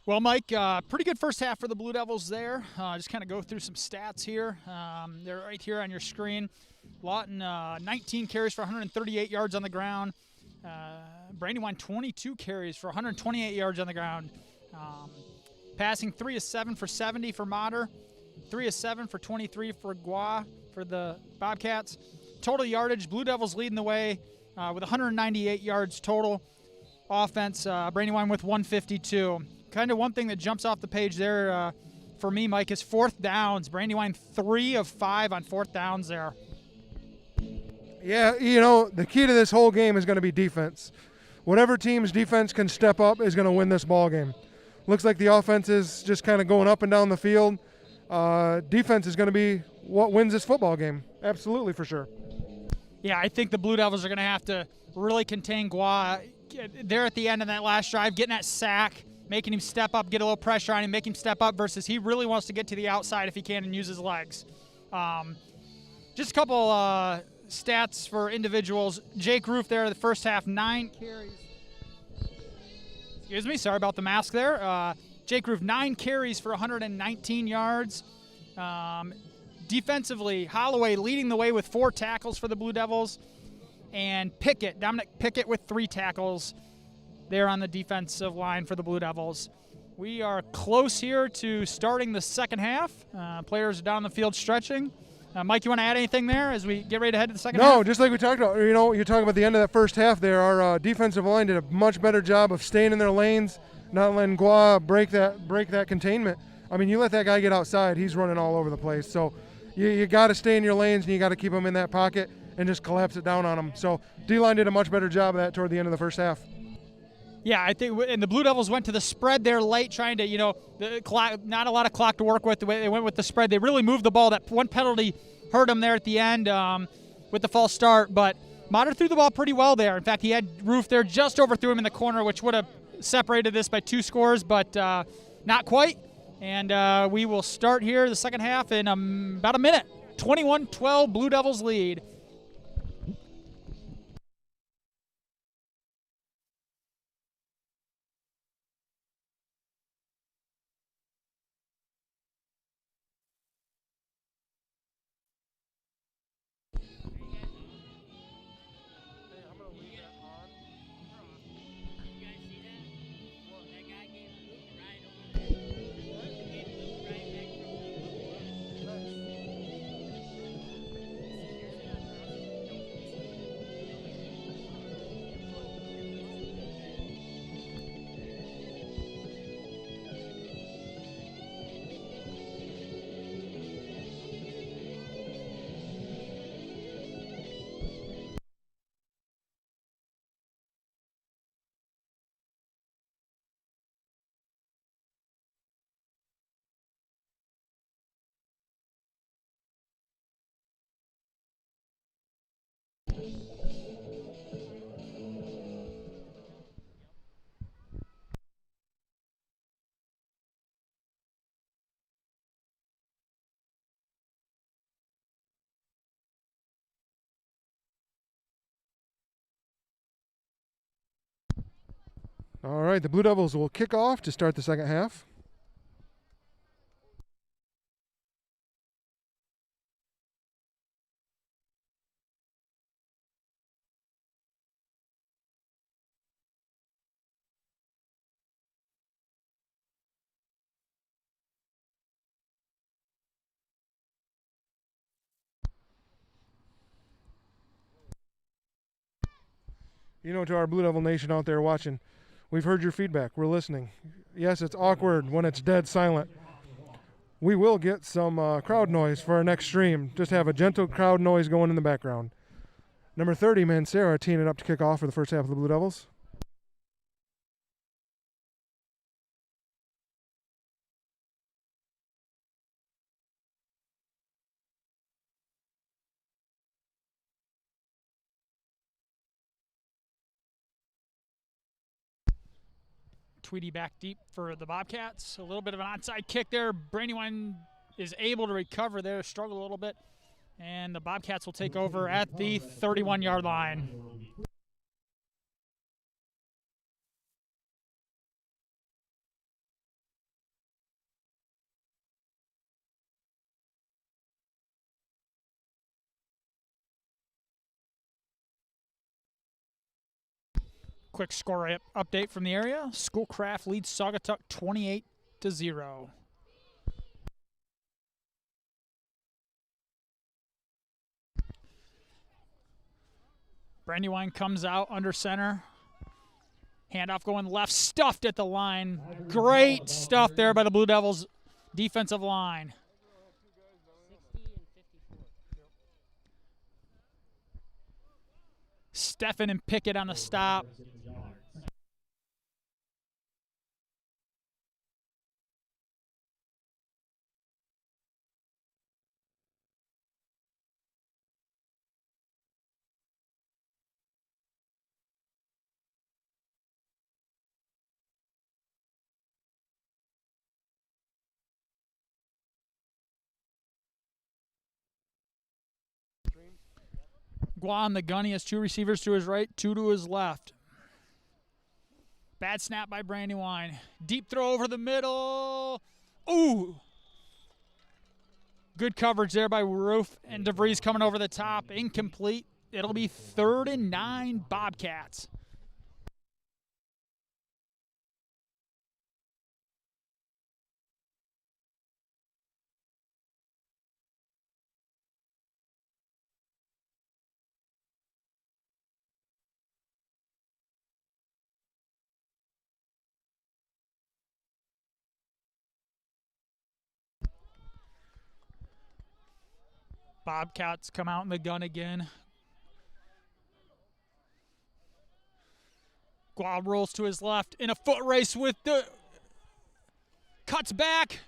Well, Mike, pretty good first half for the Blue Devils there. Just kind of go through some stats here. They're right here on your screen. Lawton, 19 carries for 138 yards on the ground. Brandywine, 22 carries for 128 yards on the ground. Passing 3 of 7 for 70 for Mater. 3 of 7 for 23 for Gua for the Bobcats. Total yardage, Blue Devils leading the way with 198 yards total. Offense, Brandywine with 152. Kind of one thing that jumps off the page there for me, Mike, is fourth downs. Brandywine 3 of 5 on fourth downs there. Yeah, you know, the key to this whole game is going to be defense. Whatever team's defense can step up is going to win this ball game. Looks like the offense is just kind of going up and down the field. Defense is going to be what wins this football game. Absolutely, for sure. Yeah, I think the Blue Devils are going to have to really contain Gua. They're at the end of that last drive, getting that sack, making him step up, get a little pressure on him, make him step up versus he really wants to get to the outside if he can and use his legs. Just a couple stats for individuals. Jake Roof there, the first half, 9 carries. Excuse me, sorry about the mask there. Jake Roof, 9 carries for 119 yards. Defensively, Holloway leading the way with 4 tackles for the Blue Devils. And Pickett, Dominic Pickett with 3 tackles there on the defensive line for the Blue Devils. We are close here to starting the second half. Players are down the field stretching. Mike, you want to add anything there as we get ready to head to the second half? No, just like we talked about. You know, you're talking about the end of that first half there. Our defensive line did a much better job of staying in their lanes, not letting Gua break that containment. I mean, you let that guy get outside, he's running all over the place. So you got to stay in your lanes and you got to keep him in that pocket and just collapse it down on him. So D-line did a much better job of that toward the end of the first half. Yeah, I think, and the Blue Devils went to the spread there late, trying to, the clock, not a lot of clock to work with. The way they went with the spread, they really moved the ball. That one penalty hurt them there at the end with the false start, but Mater threw the ball pretty well there. In fact, he had Roof there, just overthrew him in the corner, which would have separated this by 2 scores, but not quite. And we will start here the second half in about a minute. 21-12, Blue Devils lead. All right, the Blue Devils will kick off to start the second half. To our Blue Devil Nation out there watching, we've heard your feedback. We're listening. Yes, it's awkward when it's dead silent. We will get some crowd noise for our next stream. Just have a gentle crowd noise going in the background. Number 30, Mancera, teeing it up to kick off for the first half of the Blue Devils. Tweedy back deep for the Bobcats. A little bit of an onside kick there. Brandywine is able to recover there, struggle a little bit. And the Bobcats will take over at the 31-yard line. Quick score update from the area. Schoolcraft leads Saugatuck 28-0. Brandywine comes out under center. Handoff going left, stuffed at the line. Great stuff there by the Blue Devils defensive line. 60 and 54. Steffen and Pickett on the stop. Guan, the gunny, has two receivers to his right, two to his left. Bad snap by Brandywine. Deep throw over the middle. Ooh! Good coverage there by Roof, and DeVries coming over the top. Incomplete. It'll be 3rd and 9 Bobcats. Bobcats come out in the gun again. Guad rolls to his left in a foot race with the... Cuts back.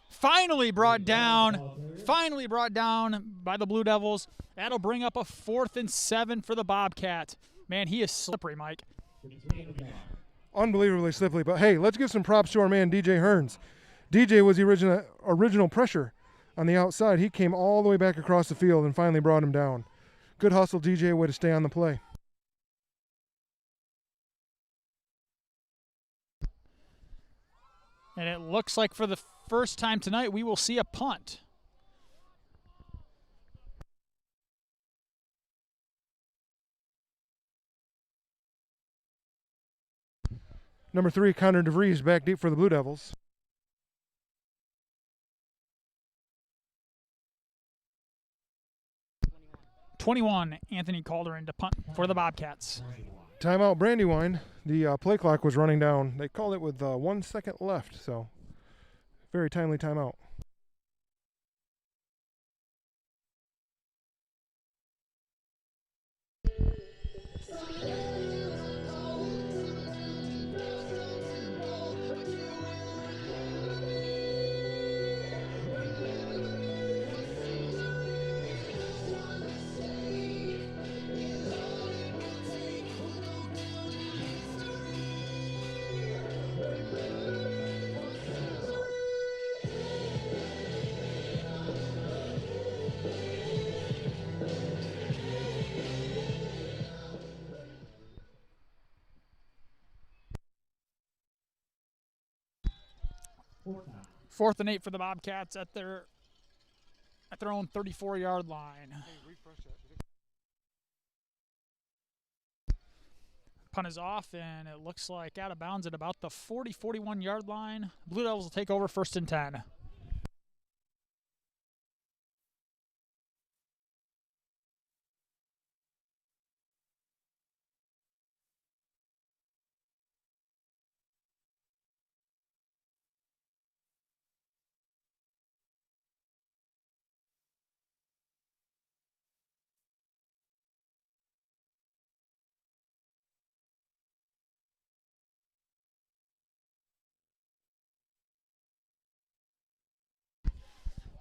Finally brought down by the Blue Devils. That'll bring up a 4th and 7 for the Bobcats. Man, he is slippery, Mike. Unbelievably slippery. But hey, let's give some props to our man, DJ Hearns. DJ was the original pressure on the outside. He came all the way back across the field and finally brought him down. Good hustle, DJ, way to stay on the play. And it looks like for the first time tonight, we will see a punt. Number 3, Connor DeVries back deep for the Blue Devils. 21, Anthony Calderon to punt for the Bobcats. Timeout Brandywine. The play clock was running down. They called it with 1 second left, so very timely timeout. Fourth and 8 for the Bobcats at their own 34-yard line. Punt is off, and it looks like out of bounds at about the 41-yard line. Blue Devils will take over 1st and 10.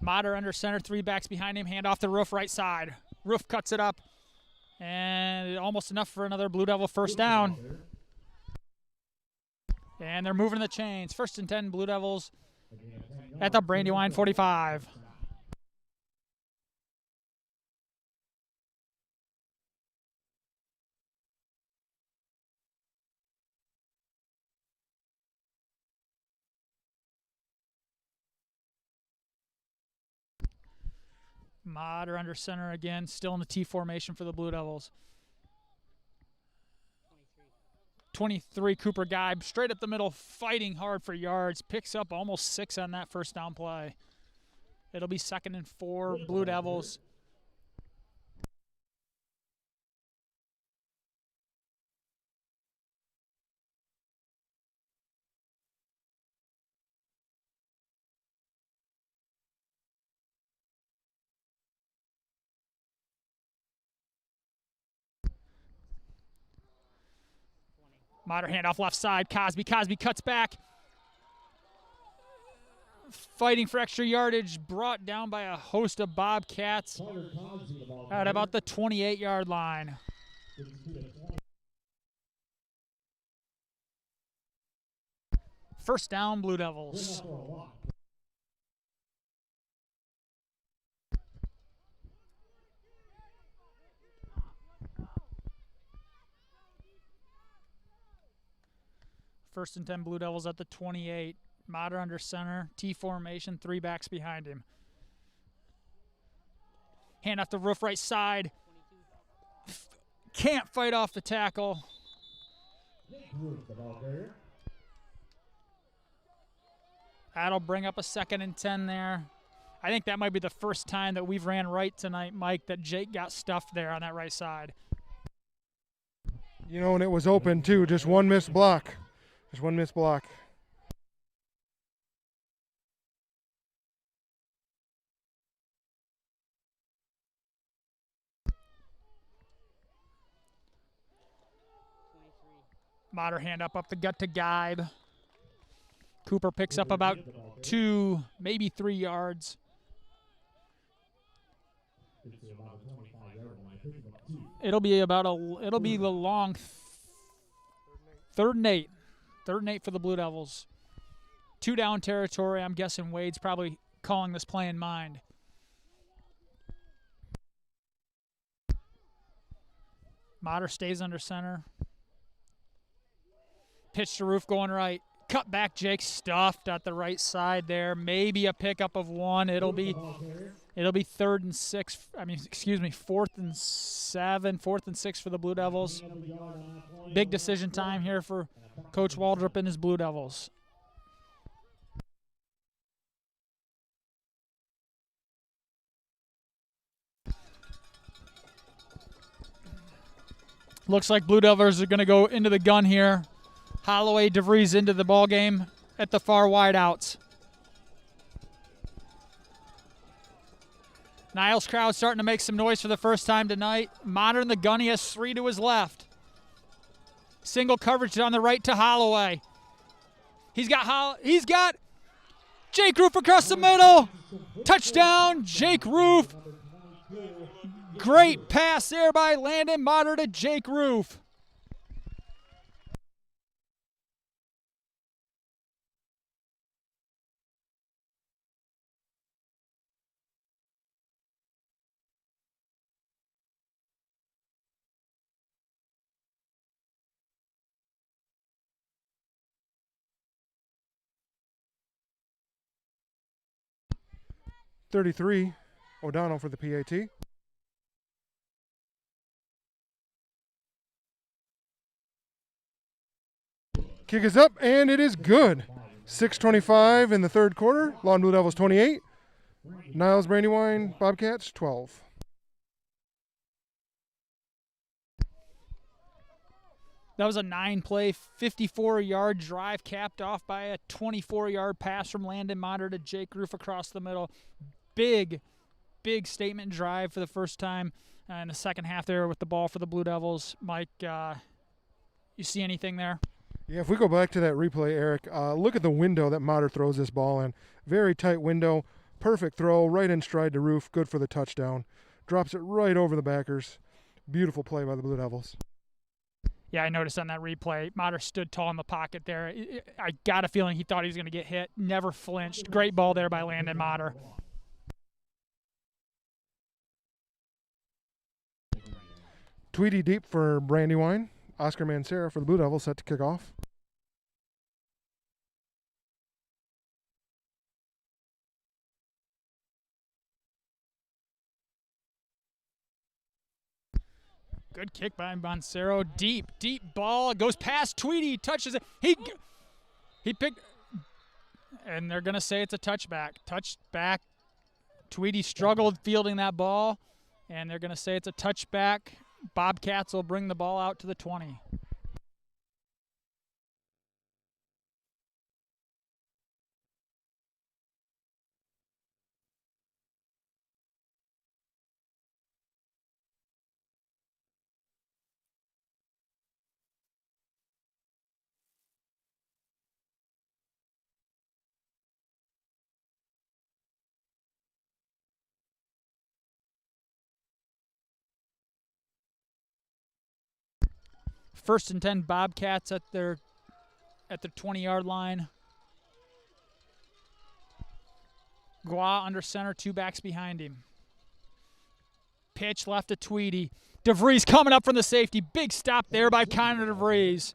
Motter under center, 3 backs behind him, hand off the Roof right side. Roof cuts it up, and almost enough for another Blue Devil first down. And they're moving the chains. 1st and 10 Blue Devils at the Brandywine 45. Mater under center again, still in the T formation for the Blue Devils. 23, Cooper Guy, straight up the middle, fighting hard for yards. Picks up almost 6 on that first down play. It'll be 2nd and 4, Blue Devils. Mater handoff left side. Cosby cuts back. Fighting for extra yardage, brought down by a host of Bobcats at about the 28-yard line. First down, Blue Devils. First and 10, Blue Devils at the 28. Mater under center, T formation, 3 backs behind him. Hand off the roof right side. Can't fight off the tackle. That'll bring up a 2nd and 10 there. I think that might be the first time that we've ran right tonight, Mike, that Jake got stuffed there on that right side. You know, and it was open too, just one missed block. Just one missed block. Mater hand up the gut to Guibe. Cooper picks up about 2, maybe 3 yards. It'll be the long 3rd and 8. 3rd and 8 for the Blue Devils. 2 down territory. I'm guessing Wade's probably calling this play in mind. Mater stays under center. Pitch to Roof going right. Cut back, Jake stuffed at the right side there. Maybe a pickup of 1. It'll be 3rd and 6. Excuse me, 4th and 7, 4th and 6 for the Blue Devils. Big decision time here for Coach Waldrop and his Blue Devils. Looks like Blue Devils are going to go into the gun here. Holloway, DeVries into the ball game at the far wide outs. Niles crowd starting to make some noise for the first time tonight. Mater in the gun, he has 3 to his left. Single coverage on the right to Holloway. He's got Jake Roof across the middle. Touchdown, Jake Roof. Great pass there by Landon Mater to Jake Roof. .33, O'Donnell for the PAT. Kick is up, and it is good. 6:25 in the 3rd quarter. Lawton Blue Devils 28. Niles Brandywine Bobcats 12. That was a 9-play, 54-yard drive capped off by a 24-yard pass from Landon Mater to Jake Roof across the middle. Big statement drive for the first time in the second half there with the ball for the Blue Devils. Mike, you see anything there? Yeah, if we go back to that replay, Eric, look at the window that Mater throws this ball in. Very tight window, perfect throw, right in stride to Roof, good for the touchdown. Drops it right over the backers. Beautiful play by the Blue Devils. Yeah, I noticed on that replay, Mater stood tall in the pocket there. I got a feeling he thought he was going to get hit, never flinched. Great ball there by Landon Mater. Tweedy deep for Brandywine. Oscar Mancera for the Blue Devils set to kick off. Good kick by Boncero. Deep ball. Goes past Tweedy. Touches it. He picked. And they're going to say it's a touchback. Touchback. Tweedy struggled fielding that ball. And they're going to say it's a touchback. Bobcats will bring the ball out to the 20. First and 10 Bobcats at their 20-yard line. Gua under center, 2 backs behind him. Pitch left to Tweedy. DeVries coming up from the safety. Big stop there by Connor DeVries.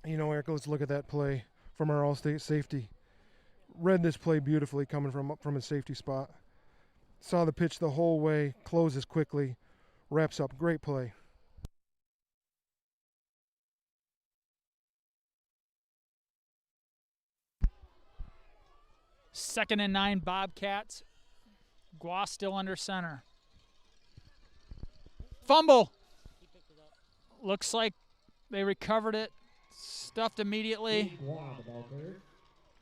You know, Eric, let's look at that play from our all-state safety. Read this play beautifully coming from his safety spot. Saw the pitch the whole way, closes quickly, wraps up. Great play. Second and 9 Bobcats. Gua still under center. Fumble. Looks like they recovered it. Stuffed immediately.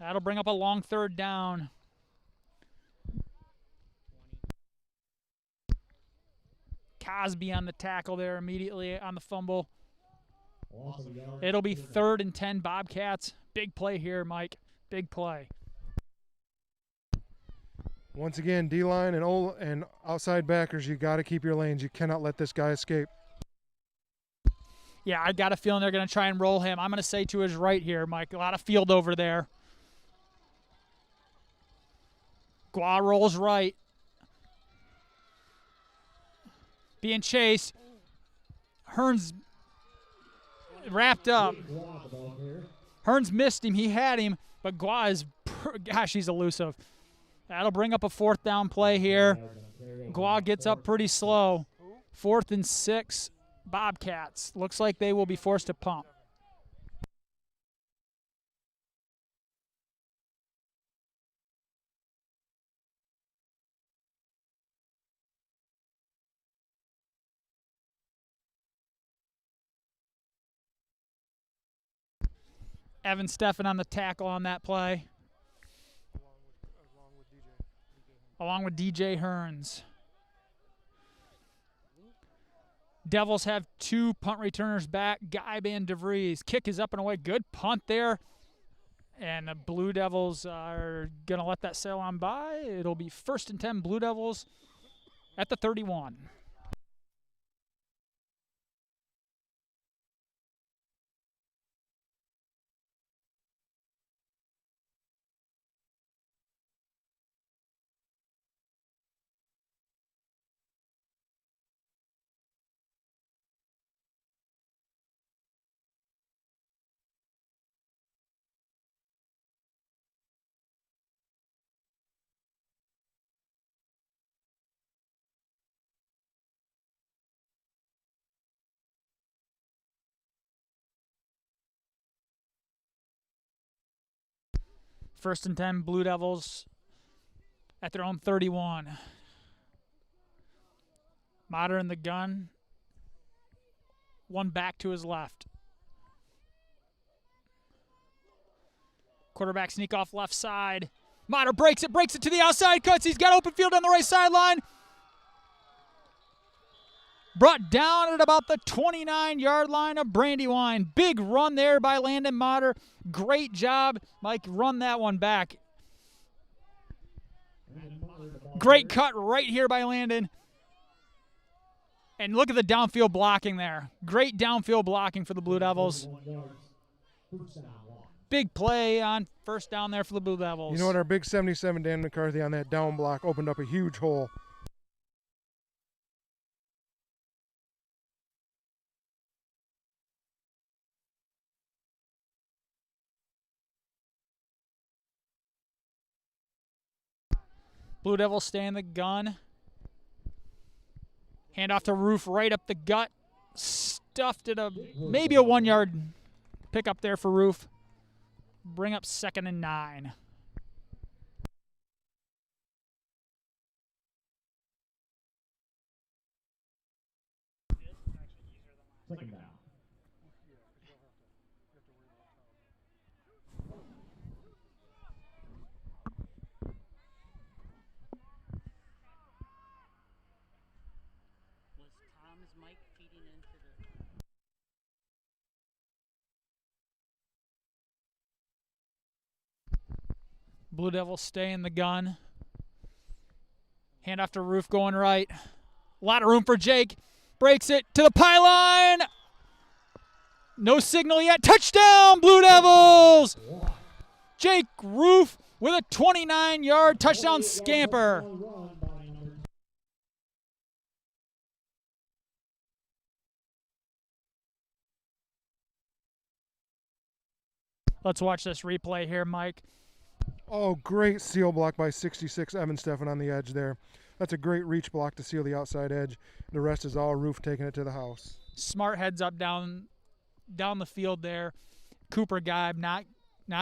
That'll bring up a long third down. Cosby on the tackle there immediately on the fumble. It'll be 3rd and 10 Bobcats. Big play here, Mike. Big play. Once again, D-line and outside backers, you got to keep your lanes. You cannot let this guy escape. Yeah, I got a feeling they're going to try and roll him. I'm going to say to his right here, Mike. A lot of field over there. Gua rolls right. Being chased. Hearns wrapped up. Hearns missed him. He had him, but Gua is, gosh, he's elusive. That'll bring up a 4th down play here. Gua gets up pretty slow. 4th and 6, Bobcats. Looks like they will be forced to pump. Evan Steffen on the tackle on that play. Along with DJ Hearns. Devils have 2 punt returners back, Guy and DeVries. Kick is up and away. Good punt there. And the Blue Devils are going to let that sail on by. It'll be 1st and 10 Blue Devils at the 31. First and 10 Blue Devils at their own 31. Motter in the gun. 1 back to his left. Quarterback sneak off left side. Motter breaks it to the outside, cuts. He's got open field on the right sideline. Brought down at about the 29-yard line of Brandywine. Big run there by Landon Motter. Great job, Mike. Run that one back. Great cut right here by Landon. And look at the downfield blocking there. Great downfield blocking for the Blue Devils. Big play on 1st down there for the Blue Devils. You know what? Our big 77 Dan McCarthy on that down block opened up a huge hole. Blue Devils stay in the gun. Hand off to Roof right up the gut. Stuffed it maybe a 1 yard pickup there for Roof. Bring up 2nd and 9. Second down. Was Tom's mic feeding into the... Blue Devils stay in the gun. Hand off to Roof going right. A lot of room for Jake. Breaks it to the pylon. No signal yet. Touchdown, Blue Devils! Jake Roof with a 29-yard touchdown scamper. Let's watch this replay here, Mike. Oh, great seal block by 66 Evan Steffen on the edge there. That's a great reach block to seal the outside edge. The rest is all Roof taking it to the house. Smart heads up down the field there. Cooper Geib not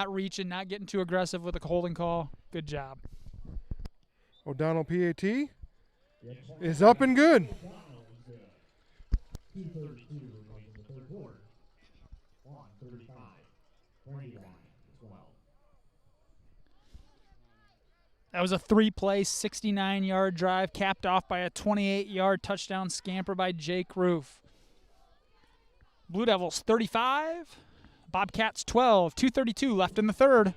reaching, not getting too aggressive with a holding call. Good job. O'Donnell PAT is up and good. 2:32 remains in the third quarter. 1:35. Brandywine 12. That was a 3-play, 69-yard drive capped off by a 28-yard touchdown scamper by Jake Roof. Blue Devils 35, Bobcats 12, 2:32 left in the third.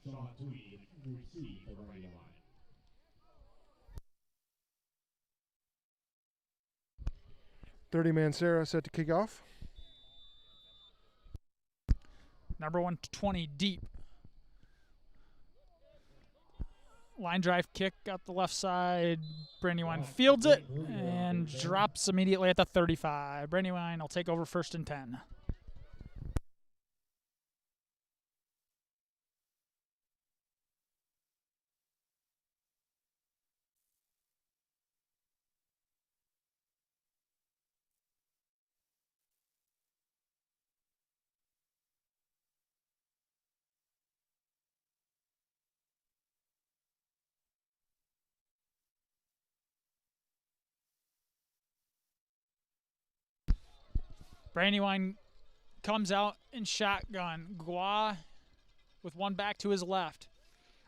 Sean Tweed, receive for Brandywine. 30-man Sarah set to kick off. Number 120 deep. Line drive kick out the left side. Brandywine fields it and drops immediately at the 35. Brandywine will take over 1st and 10. Brandywine comes out in shotgun. Gua with one back to his left.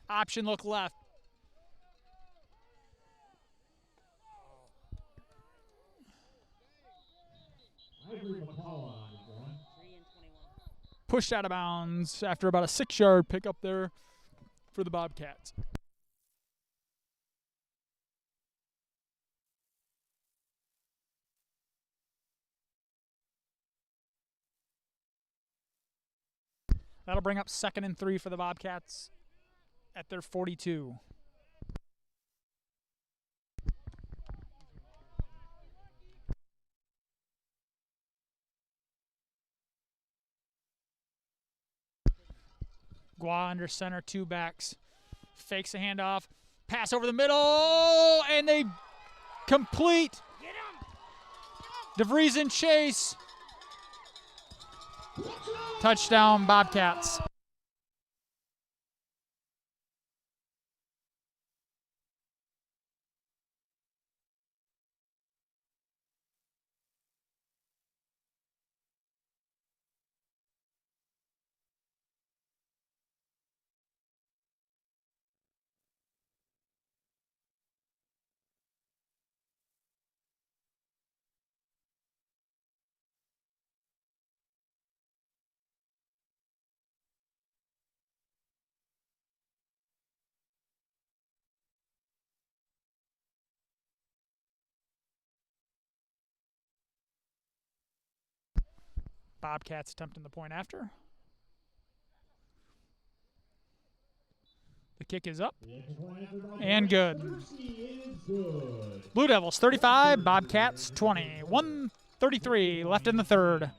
Option look left. $3 and 21. Pushed out of bounds after about a 6-yard pickup there for the Bobcats. That'll bring up 2nd and 3 for the Bobcats at their 42. Gua under center, 2 backs. Fakes a handoff. Pass over the middle, and they complete. DeVries in chase. Touchdown, Bobcats. Bobcats attempting the point after. The kick is up and good. Blue Devils 35, Bobcats 20. 1:33 left in the third.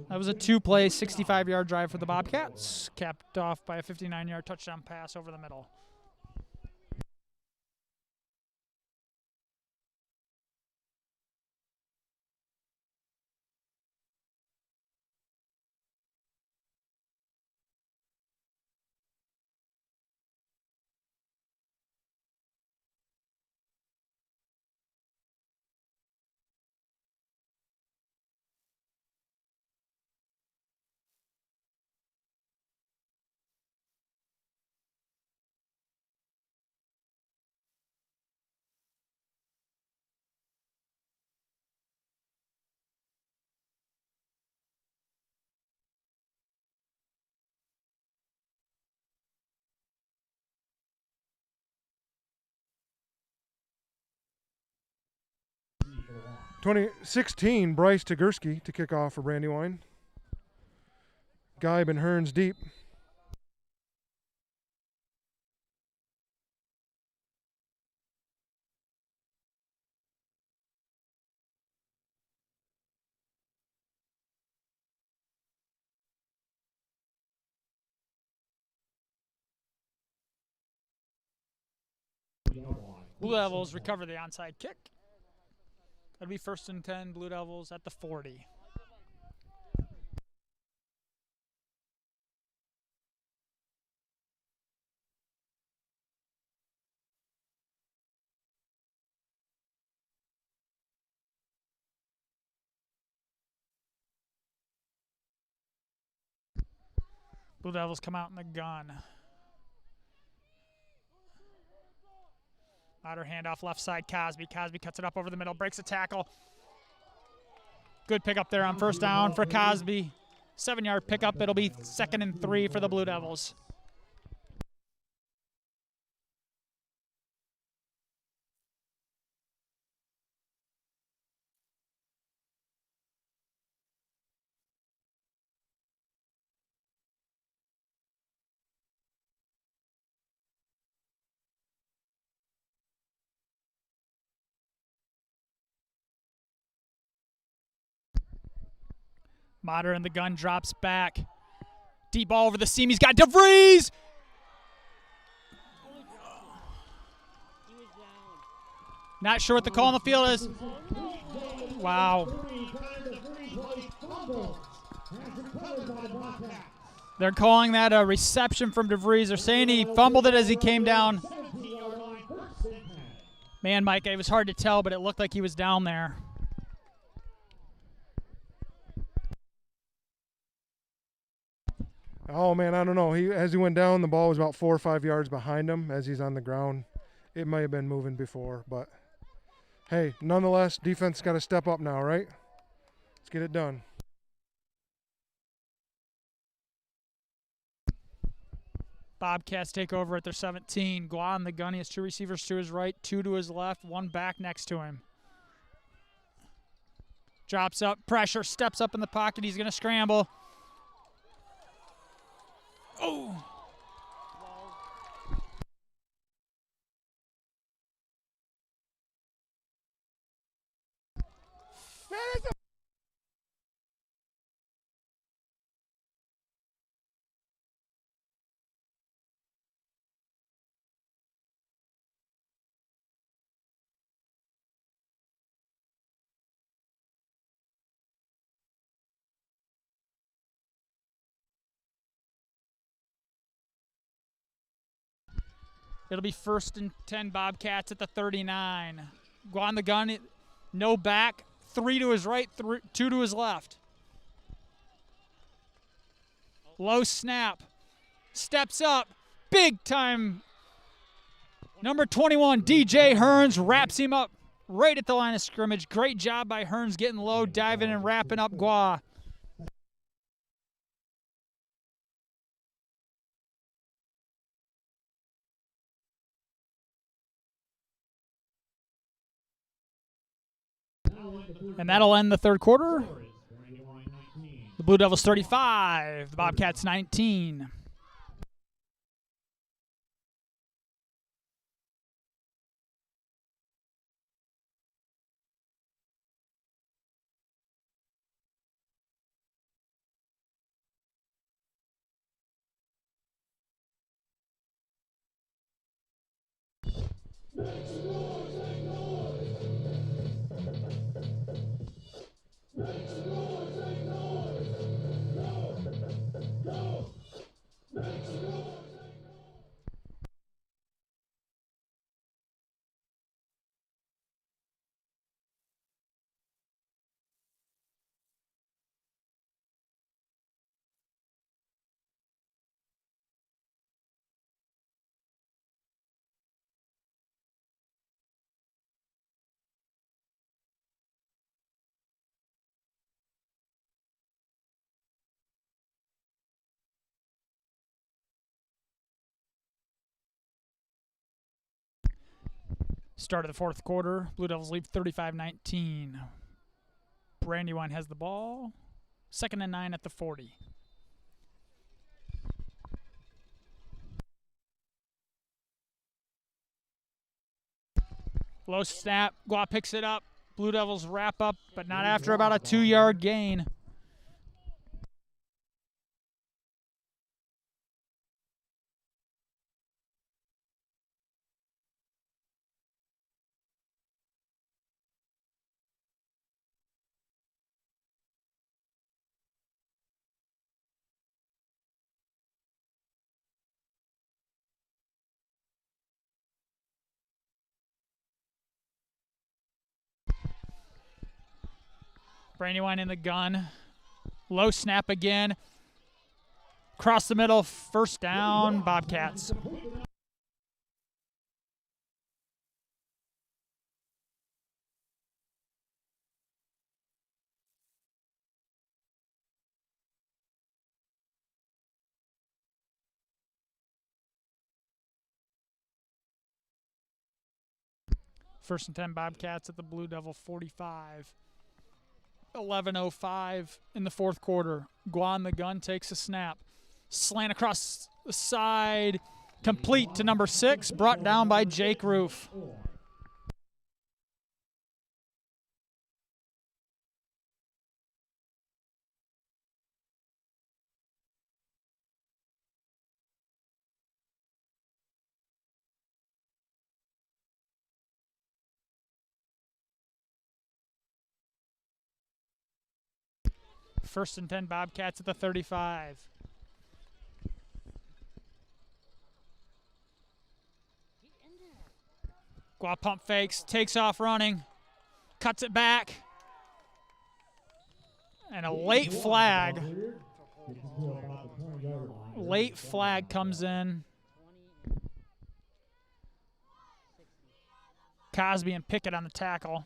That was a two-play, 65-yard drive for the Bobcats, capped off by a 59-yard touchdown pass over the middle. – 2016, Bryce Tagurski to kick off for Brandywine. Geib and Hearns deep. Blue Devils recover the onside kick. That'll be 1st and 10, Blue Devils at the 40. Blue Devils come out in the gun. Outer handoff left side, Cosby. Cosby cuts it up over the middle, breaks a tackle. Good pickup there on 1st down for Cosby. 7-yard pickup. It'll be 2nd and 3 for the Blue Devils. Motter in the gun, drops back. Deep ball over the seam. He's got DeVries. Not sure what the call on the field is. Wow. They're calling that a reception from DeVries. They're saying he fumbled it as he came down. Man, Mike, it was hard to tell, but it looked like he was down there. Oh, man, I don't know. As he went down, the ball was about 4 or 5 yards behind him as he's on the ground. It may have been moving before, but hey, nonetheless, defense got to step up now, right? Let's get it done. Bobcats take over at their 17. Gua on the gun. He has 2 receivers to his right, 2 to his left, 1 back next to him. Drops up, pressure, steps up in the pocket. He's going to scramble. Oh! It'll be 1st and 10 Bobcats at the 39. Go on the gun, no back, 3 to his right, 2 to his left. Low snap, steps up, big time. Number 21, DJ Hearns, wraps him up right at the line of scrimmage. Great job by Hearns getting low, diving and wrapping up Gua. And that'll end the third quarter. Score is Brandywine 19. The Blue Devils 35, the Bobcats 19. Start of the fourth quarter. Blue Devils lead 35-19. Brandywine has the ball. 2nd and 9 at the 40. Low snap. Gua picks it up. Blue Devils wrap up, but not after about a 2-yard gain. Brandywine in the gun. Low snap again. Across the middle, first down, Bobcats. First and 10 Bobcats at the Blue Devil 45. 11:05 in the fourth quarter. Gua in the gun takes a snap. Slant across the side. Complete to number 6. Brought down by Jake Roof. First and 10 Bobcats at the 35. Gua pump fakes, takes off running, cuts it back, and a late flag. Late flag comes in. Cosby and Pickett on the tackle.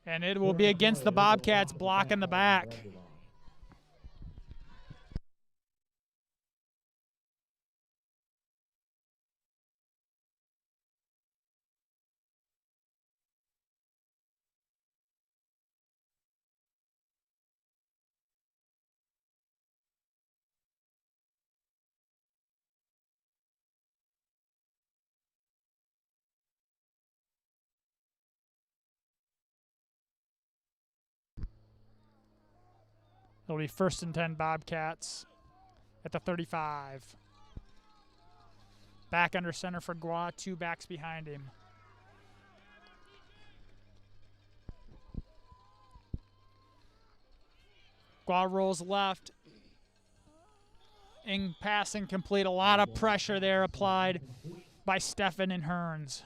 And it will be against the Bobcats blocking the back. It'll be first and 10 Bobcats at the 35. Back under center for Gua, 2 backs behind him. Gua rolls left. In passing complete, a lot of pressure there applied by Steffen and Hearns.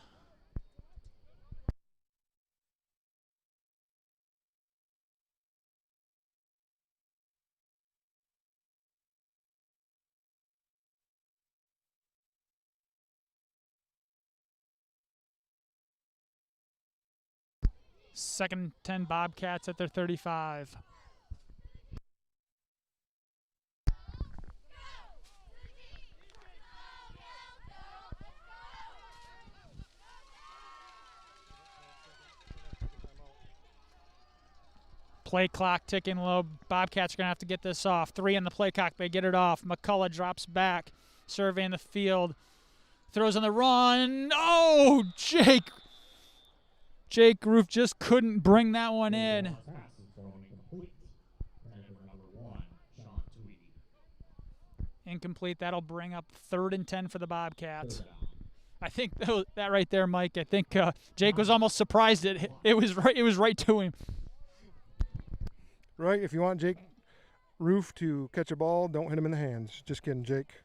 Second and 10 Bobcats at their 35. Play clock ticking low. Bobcats are going to have to get this off. 3 in the play clock. They get it off. McCullough drops back, surveying the field. Throws on the run. Oh, Jake Roof just couldn't bring that one in. Pass is thrown incomplete. Tackler number 1, Sean Tweedy. Incomplete. That'll bring up 3rd and 10 for the Bobcats. Third down. I think that right there, Mike. I think Jake was almost surprised it was right to him. Right? If you want Jake Roof to catch a ball, don't hit him in the hands. Just kidding, Jake.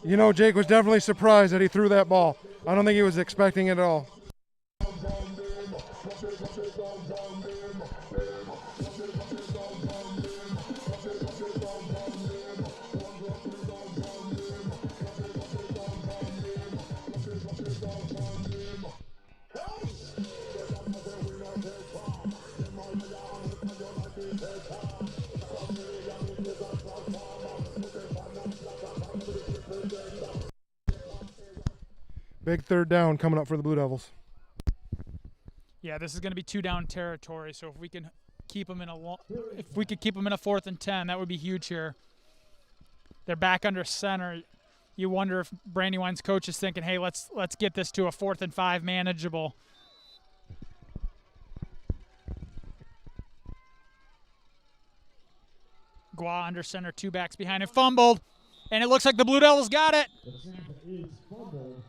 You know, Jake was definitely surprised that he threw that ball. I don't think he was expecting it at all. Big 3rd down coming up for the Blue Devils. Yeah, this is going to be 2-down territory. So if we can keep them in a 4th and 10, that would be huge here. They're back under center. You wonder if Brandywine's coach is thinking, "Hey, let's get this to a 4th and 5 manageable." Gua under center, 2 backs behind him, fumbled, and it looks like the Blue Devils got it. The snap is fumbled.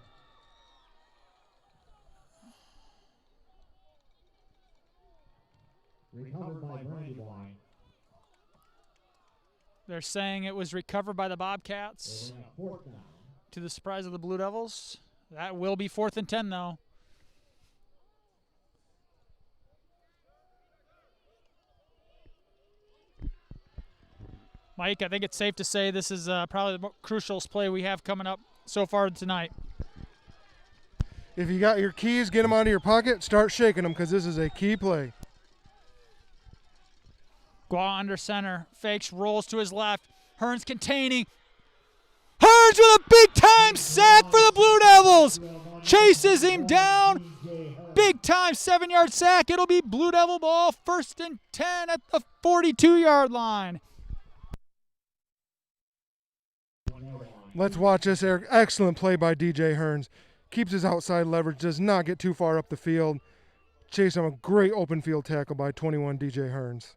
Recovered by Brandywine. They're saying it was recovered by the Bobcats. They were at 4th down. To the surprise of the Blue Devils. That will be 4th and 10, though. Mike, I think it's safe to say this is probably the most crucial play we have coming up so far tonight. If you got your keys, get them out of your pocket. Start shaking them because this is a key play. Gua under center. Fakes, rolls to his left. Hearns containing. Hearns with a big-time sack for the Blue Devils. Chases him down. Big-time 7-yard sack. It'll be Blue Devil ball, 1st and 10 at the 42-yard line. Let's watch this, Eric. Excellent play by DJ Hearns. Keeps his outside leverage, does not get too far up the field. Chase him, a great open field tackle by 21 DJ Hearns.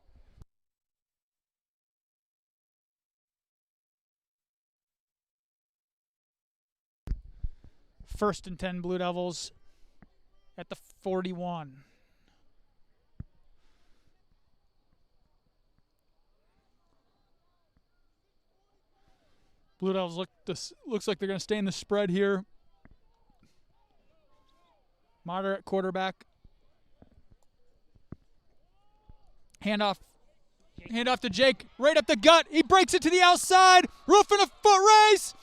First and 10 Blue Devils at the 41. Blue Devils looks like they're going to stay in the spread here. Moderate quarterback. Handoff to Jake, right up the gut. He breaks it to the outside. Roof in a foot race.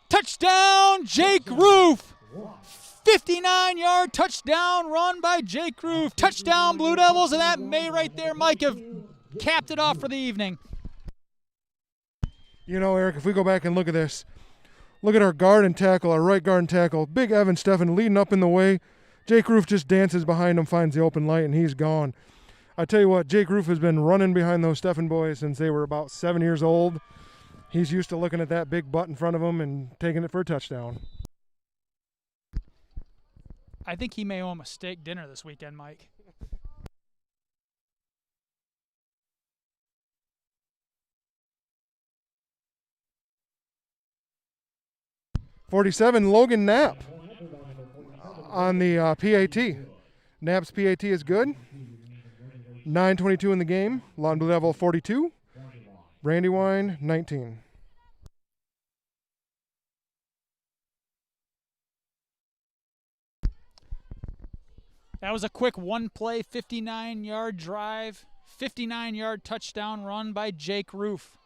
Touchdown, Jake Roof. 59-yard touchdown run by Jake Roof. Touchdown, Blue Devils, and that may right there, Mike, have capped it off for the evening. You know, Eric, if we go back and look at this, look at our guard and tackle, our right guard and tackle. Big Evan Steffen leading up in the way. Jake Roof just dances behind him, finds the open light, and he's gone. I tell you what, Jake Roof has been running behind those Steffen boys since they were about 7 years old. He's used to looking at that big butt in front of him and taking it for a touchdown. I think he may owe him a steak dinner this weekend, Mike. .47, Logan Knapp on the PAT. Knapp's PAT is good. 9:22 in the game. Lawton Blue Devil 42. Brandywine 19. That was a quick one-play, 59-yard drive, 59-yard touchdown run by Jake Roof.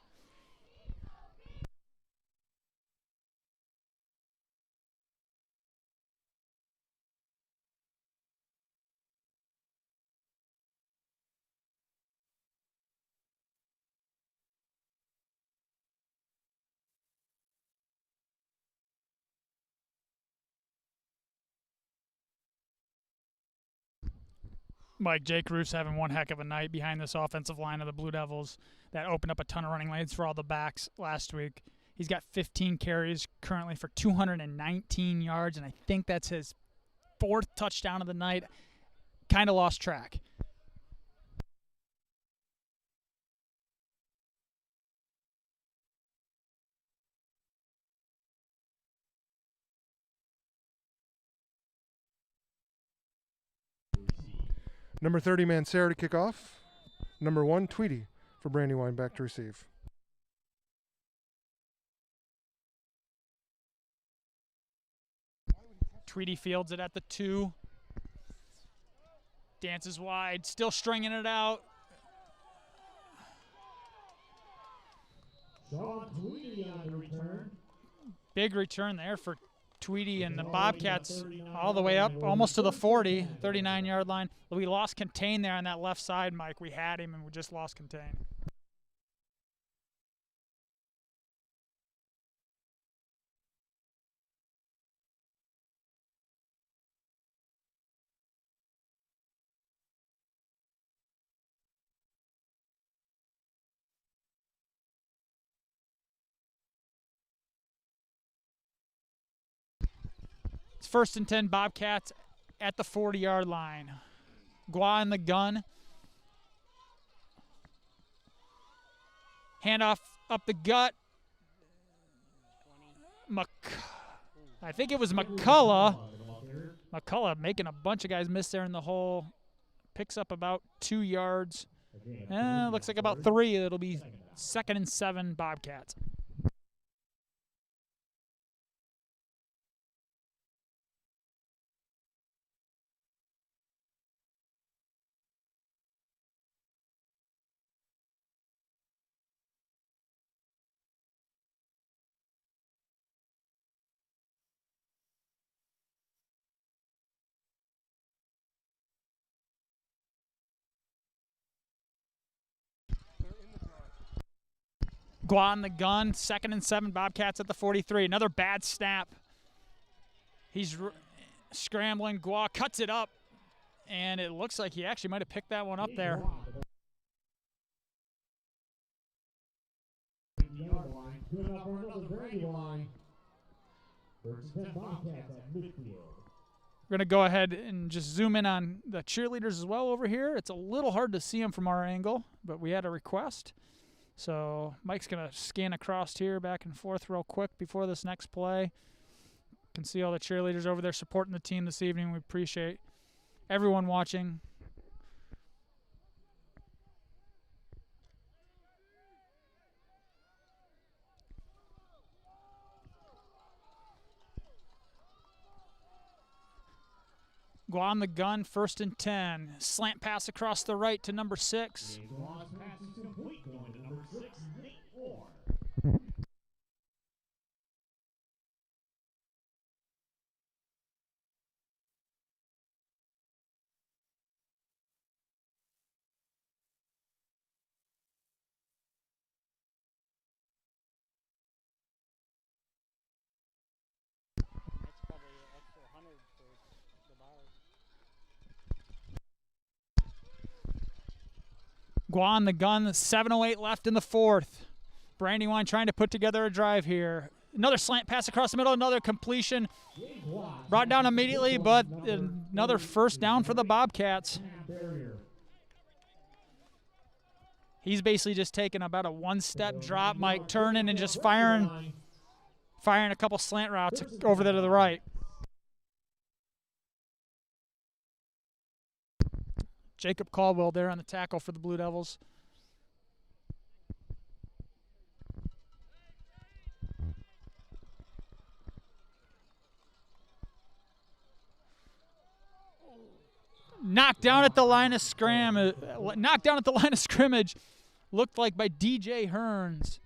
Mike, Jake Roof's having one heck of a night behind this offensive line of the Blue Devils that opened up a ton of running lanes for all the backs last week. He's got 15 carries currently for 219 yards, and I think that's his 4th touchdown of the night. Kind of lost track. Number 30, Mancera to kick off. Number 1, Tweedy for Brandywine back to receive. Tweedy fields it at the 2. Dances wide, still stringing it out. Sean Tweedy on the return. Big return there for Tweedy and the Bobcats all the way up, almost to the 40, 39-yard line. We lost contain there on that left side, Mike. We had him, and we just lost contain. It's 1st and 10, Bobcats at the 40-yard line. Gua in the gun. Handoff up the gut. I think it was McCullough. McCullough making a bunch of guys miss there in the hole. Picks up about 2 yards. Looks like about 3. It'll be 2nd and 7, Bobcats. Gua on the gun, 2nd and 7, Bobcats at the 43. Another bad snap. He's scrambling. Gua cuts it up, and it looks like he actually might have picked that one up there. Good enough for another Brandywine. 1st and 10 Bobcats at midfield. We're going to go ahead and just zoom in on the cheerleaders as well over here. It's a little hard to see them from our angle, but we had a request. So Mike's going to scan across here back and forth real quick before this next play. You can see all the cheerleaders over there supporting the team this evening. We appreciate everyone watching. Gua on the gun, 1st and 10. Slant pass across the right to number 6. Gua's pass is complete, going to number 6, Nate Orr. That's probably an extra 100 for the bars. Gua on the gun, 7:08 left in the 4th. Brandywine trying to put together a drive here. Another slant pass across the middle, another completion. Brought down immediately, but another 1st down for the Bobcats. He's basically just taking about a 1-step drop, Mike, turning and just firing a couple slant routes over there to the right. Jacob Caldwell there on the tackle for the Blue Devils. Knocked down at the line of scrimmage. Looked like by DJ Hearns.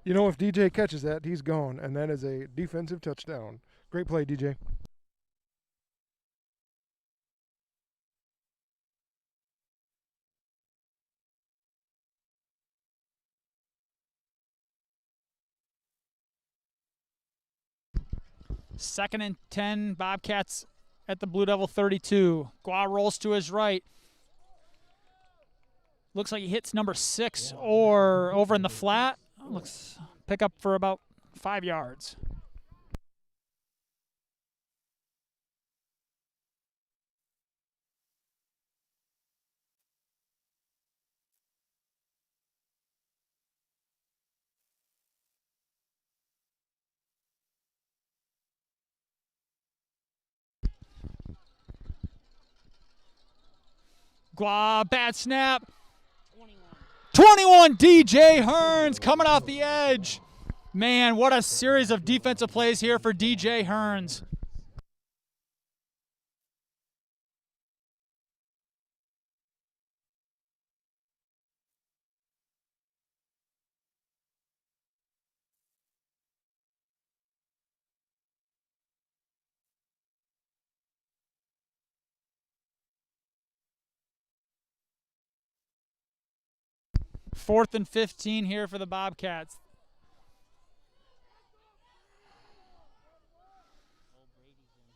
You know, if DJ catches that, he's gone, and that is a defensive touchdown. Great play, DJ. 2nd and 10, Bobcats at the Blue Devil 32. Gua rolls to his right. Looks like he hits number 6 or over in the flat. Looks pick up for about 5 yards. Gua, bad snap. 21, DJ Hearns coming off the edge. Man, what a series of defensive plays here for DJ Hearns. Fourth and 15 here for the Bobcats.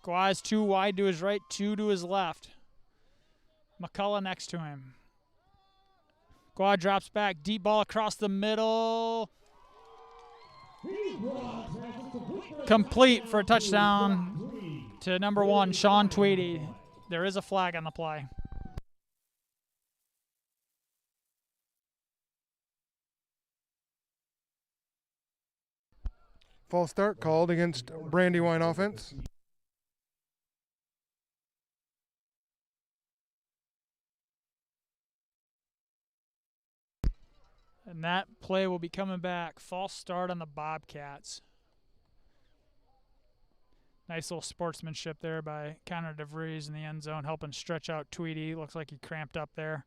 Gua's 2 wide to his right, 2 to his left. McCullough next to him. Gua drops back, deep ball across the middle. Complete for a touchdown to number 1, Sean Tweedy. There is a flag on the play. False start called against Brandywine offense. And that play will be coming back. False start on the Bobcats. Nice little sportsmanship there by Connor DeVries in the end zone, helping stretch out Tweedy. Looks like he cramped up there.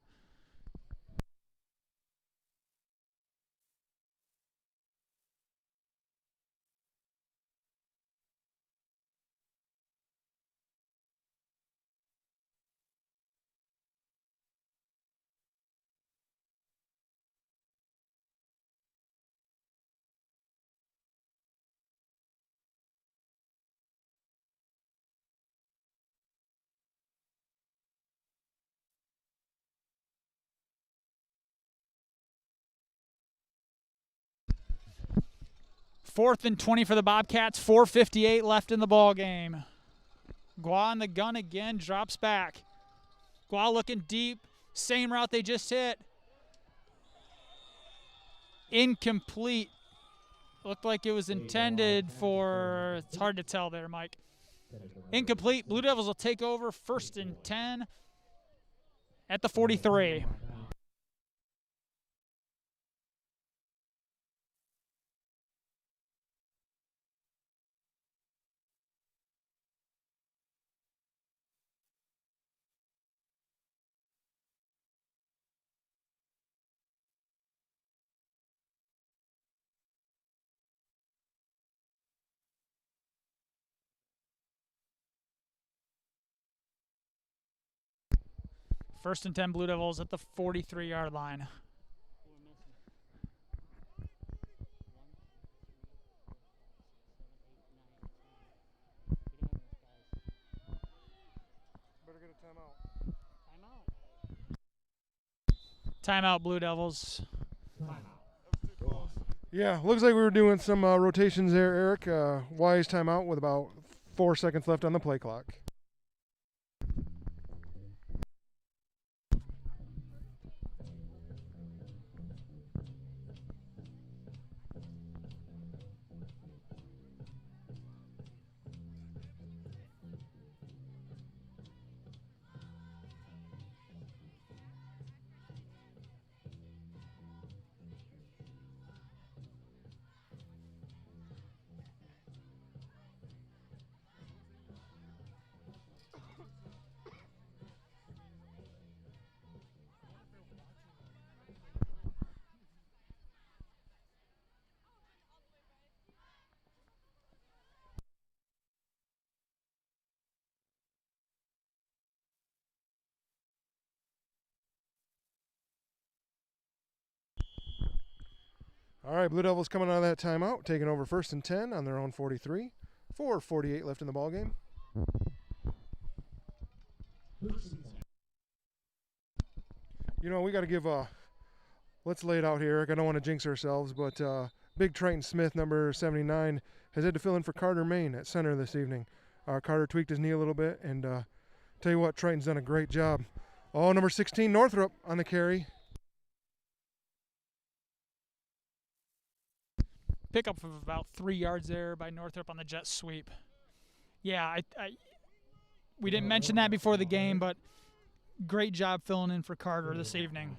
Fourth and 20 for the Bobcats. 4:58 left in the ball game. Gua on the gun again, drops back. Gua looking deep, same route they just hit. Incomplete. Looked like it was intended for, it's hard to tell there, Mike. Incomplete. Blue Devils will take over 1st and 10 at the 43. First and 10 Blue Devils at the 43-yard line. Better get a timeout. Timeout, Blue Devils. Yeah, looks like we were doing some rotations there, Eric. Wise timeout with about 4 seconds left on the play clock. All right, Blue Devils coming out of that timeout, taking over 1st and 10 on their own 43. 4:48 left in the ball game. You know, we got to give let's lay it out here. I don't want to jinx ourselves, but Big Triton Smith, number 79, has had to fill in for Carter Main at center this evening. Carter tweaked his knee a little bit, and tell you what, Triton's done a great job. Oh, number 16, Northrop on the carry. Pickup of about 3 yards there by Northrop on the jet sweep. Yeah, we didn't mention that before the game, but great job filling in for Carter this evening.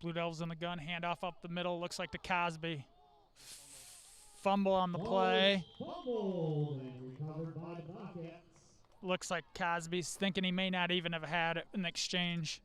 Blue Devils in the gun, handoff up the middle, looks like to Cosby. Fumble on the play. Looks like Cosby's thinking he may not even have had an exchange.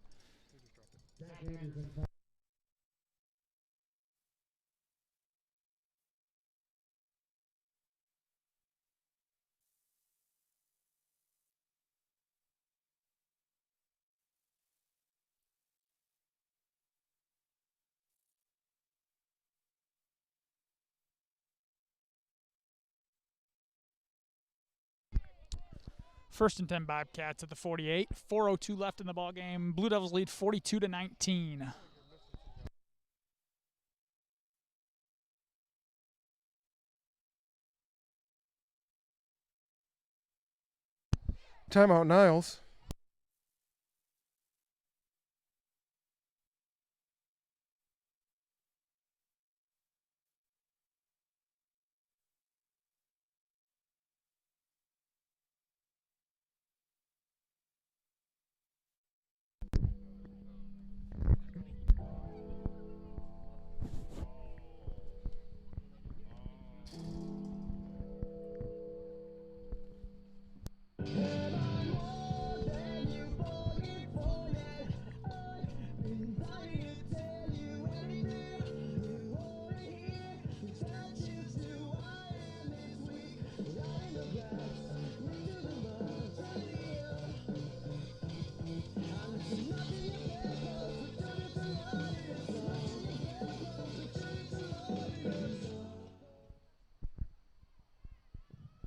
First and 10 Bobcats at the 48. 4:02 left in the ball game. Blue Devils lead 42-19. Timeout, Niles.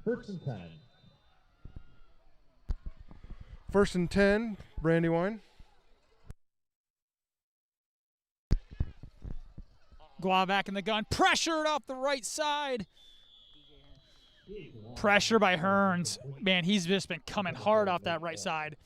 First and 10. First and 10, Brandywine. Gua back in the gun, pressured off the right side. Pressure by Hearns. Man, he's just been coming hard off that right side.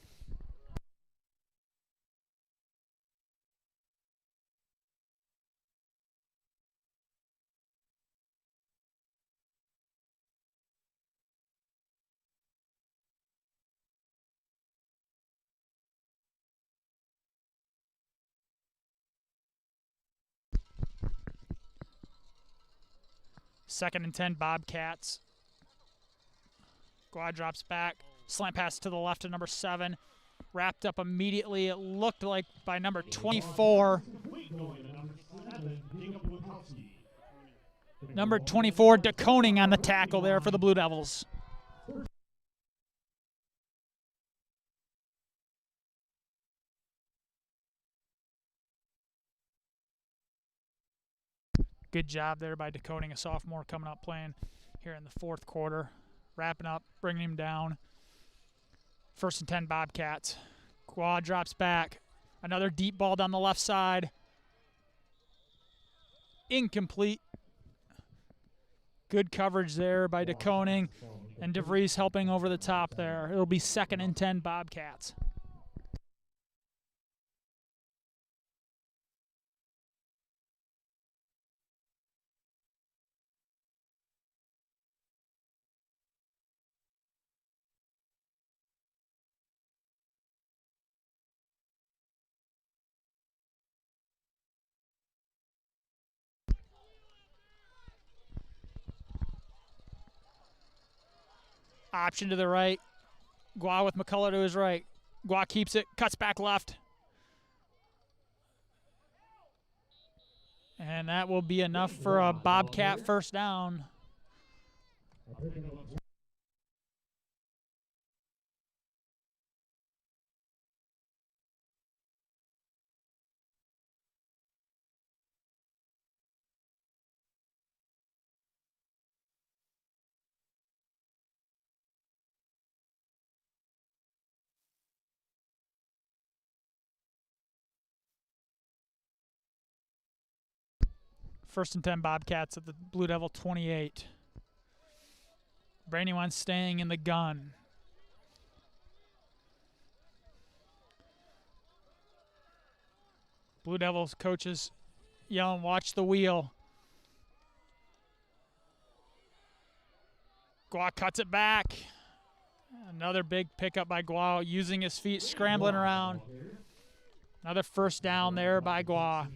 Second and 10 Bobcats. Gua drops back. Slant pass to the left to number 7. Wrapped up immediately. It looked like by number 24. Number 24, DeConing on the tackle there for the Blue Devils. Good job there by DeConing, a sophomore coming up playing here in the fourth quarter. Wrapping up, bringing him down. First and 10 Bobcats. Gua drops back. Another deep ball down the left side. Incomplete. Good coverage there by DeConing, and DeVries helping over the top there. It'll be second and 10 Bobcats. Option to the right. Gua with McCullough to his right. Gua keeps it, cuts back left. And that will be enough for a Bobcat first down. First and 10 Bobcats at the Blue Devil 28. Brandywine staying in the gun. Blue Devils coaches yelling, watch the wheel. Gua cuts it back. Another big pickup by Gua, using his feet, scrambling around. Another first down there by Gua.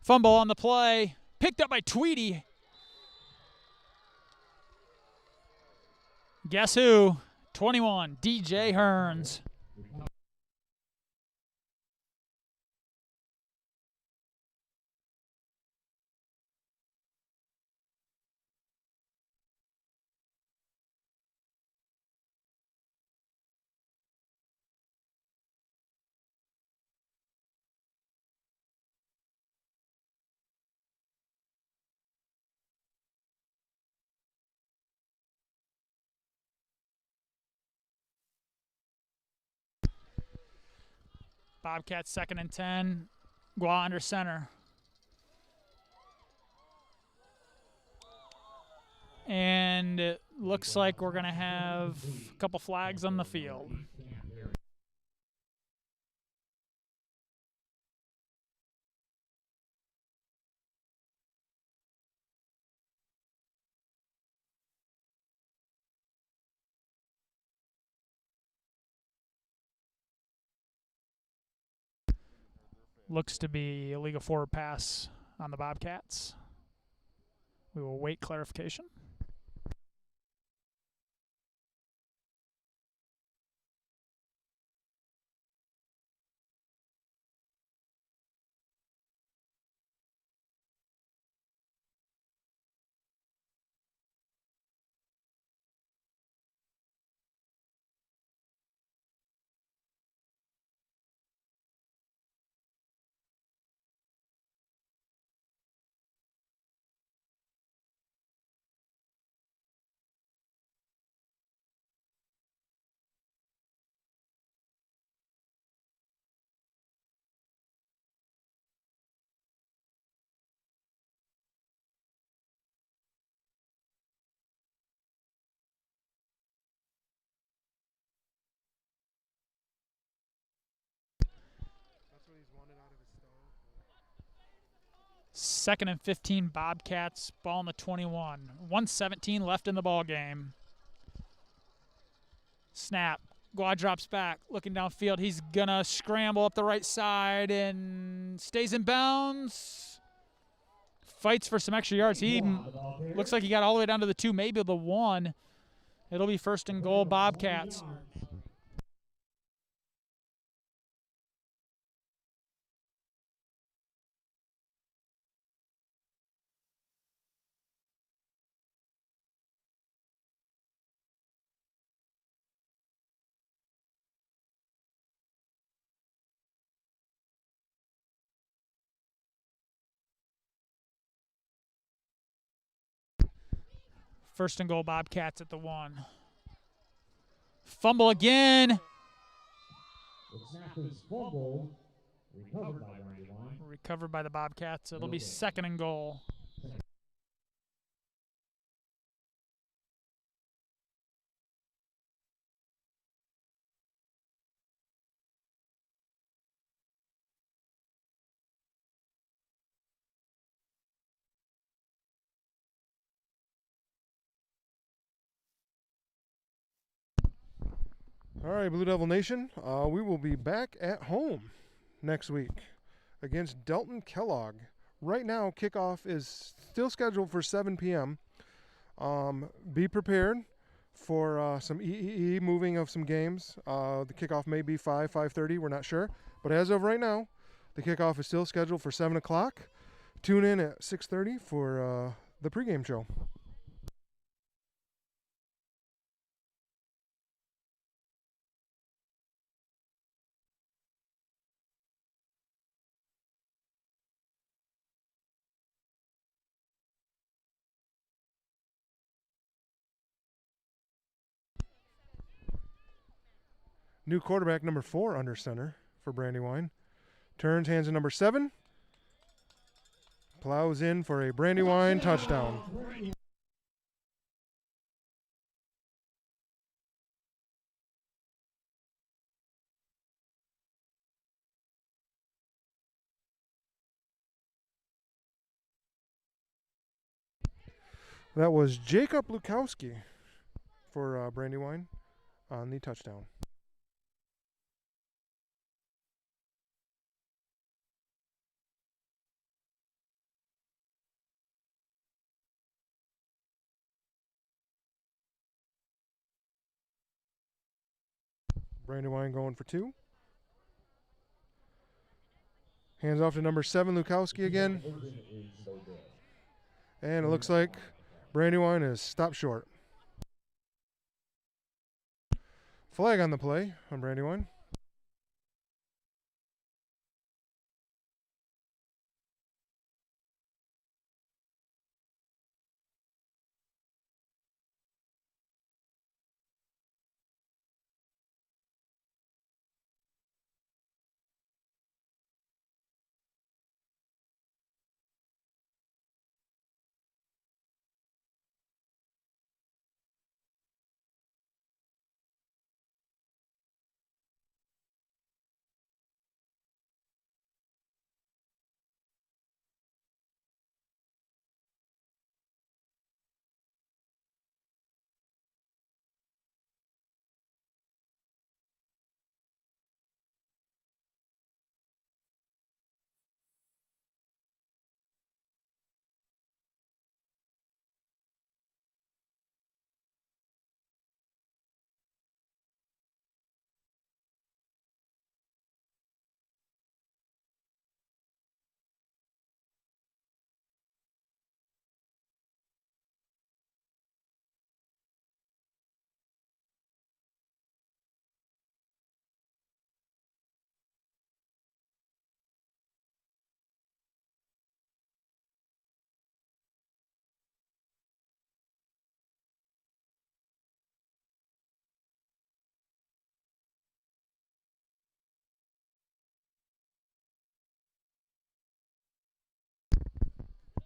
Fumble on the play. Picked up by Tweedy. Guess who? 21, DJ Hearns. Bobcats 2nd and 10. Gua under center. And it looks like we're going to have a couple flags on the field. Looks to be illegal forward pass on the Bobcats. We will wait clarification. That's what he's wanted out of his start. 2nd and 15 Bobcats, ball in the 21. 1:17 left in the ball game. Snap. Gua drops back, looking downfield. He's gonna scramble up the right side and stays in bounds. Fights for some extra yards. He even looks like he got all the way down to the 2, maybe the 1. It'll be 1st and goal, Bobcats. First and goal, Bobcats at the 1. Fumble again. Recovered by the Bobcats. It'll be 2nd and goal. All right, Blue Devil Nation, we will be back at home next week against Delton Kellogg. Right now, kickoff is still scheduled for 7 p.m. Be prepared for some EEE moving of some games. The kickoff may be 5:30, we're not sure. But as of right now, the kickoff is still scheduled for 7 o'clock. Tune in at 6:30 for the pregame show. New quarterback number 4 under center for Brandywine. Turns, hands to number 7. Plows in for a Brandywine touchdown. That was Jacob Lukowski for Brandywine on the touchdown. Brandywine going for 2. Hands off to number 7, Lukowski again. And it looks like Brandywine is stopped short. Flag on the play on Brandywine.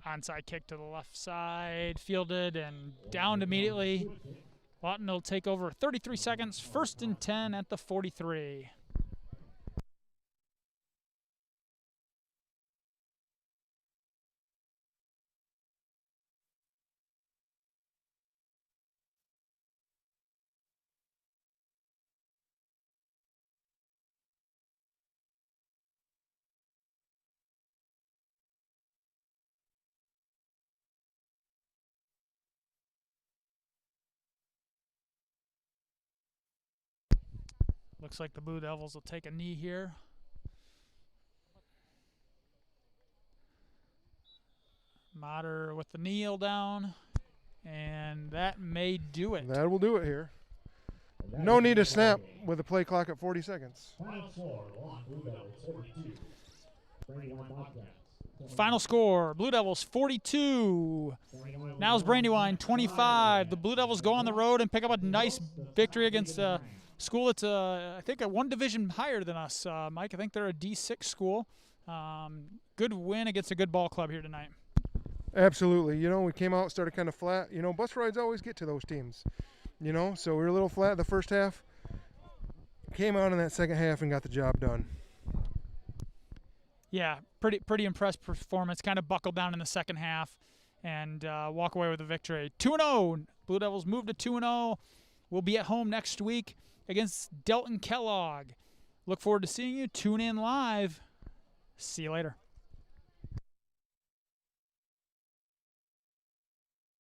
Onside kick to the left side, fielded and downed immediately. Lawton will take over 33 seconds, 1st and 10 at the 43. Looks like the Blue Devils will take a knee here. Mater with the kneel down, and that may do it. That will do it here. No need to snap with the play clock at 40 seconds. Final score, Blue Devils 42, Niles Brandywine 25. The Blue Devils go on the road and pick up a nice victory against a school that's, I think, one division higher than us, Mike. I think they're a D6 school. Good win against a good ball club here tonight. Absolutely. You know, we came out, started kind of flat. You know, bus rides always get to those teams. You know, so we were a little flat the first half. Came out in that second half and got the job done. Yeah, pretty impressed performance. Kind of buckled down in the second half and walk away with a victory. 2-0. Blue Devils move to 2-0. We'll be at home next week against Delton Kellogg. Look forward to seeing you. Tune in live. See you later.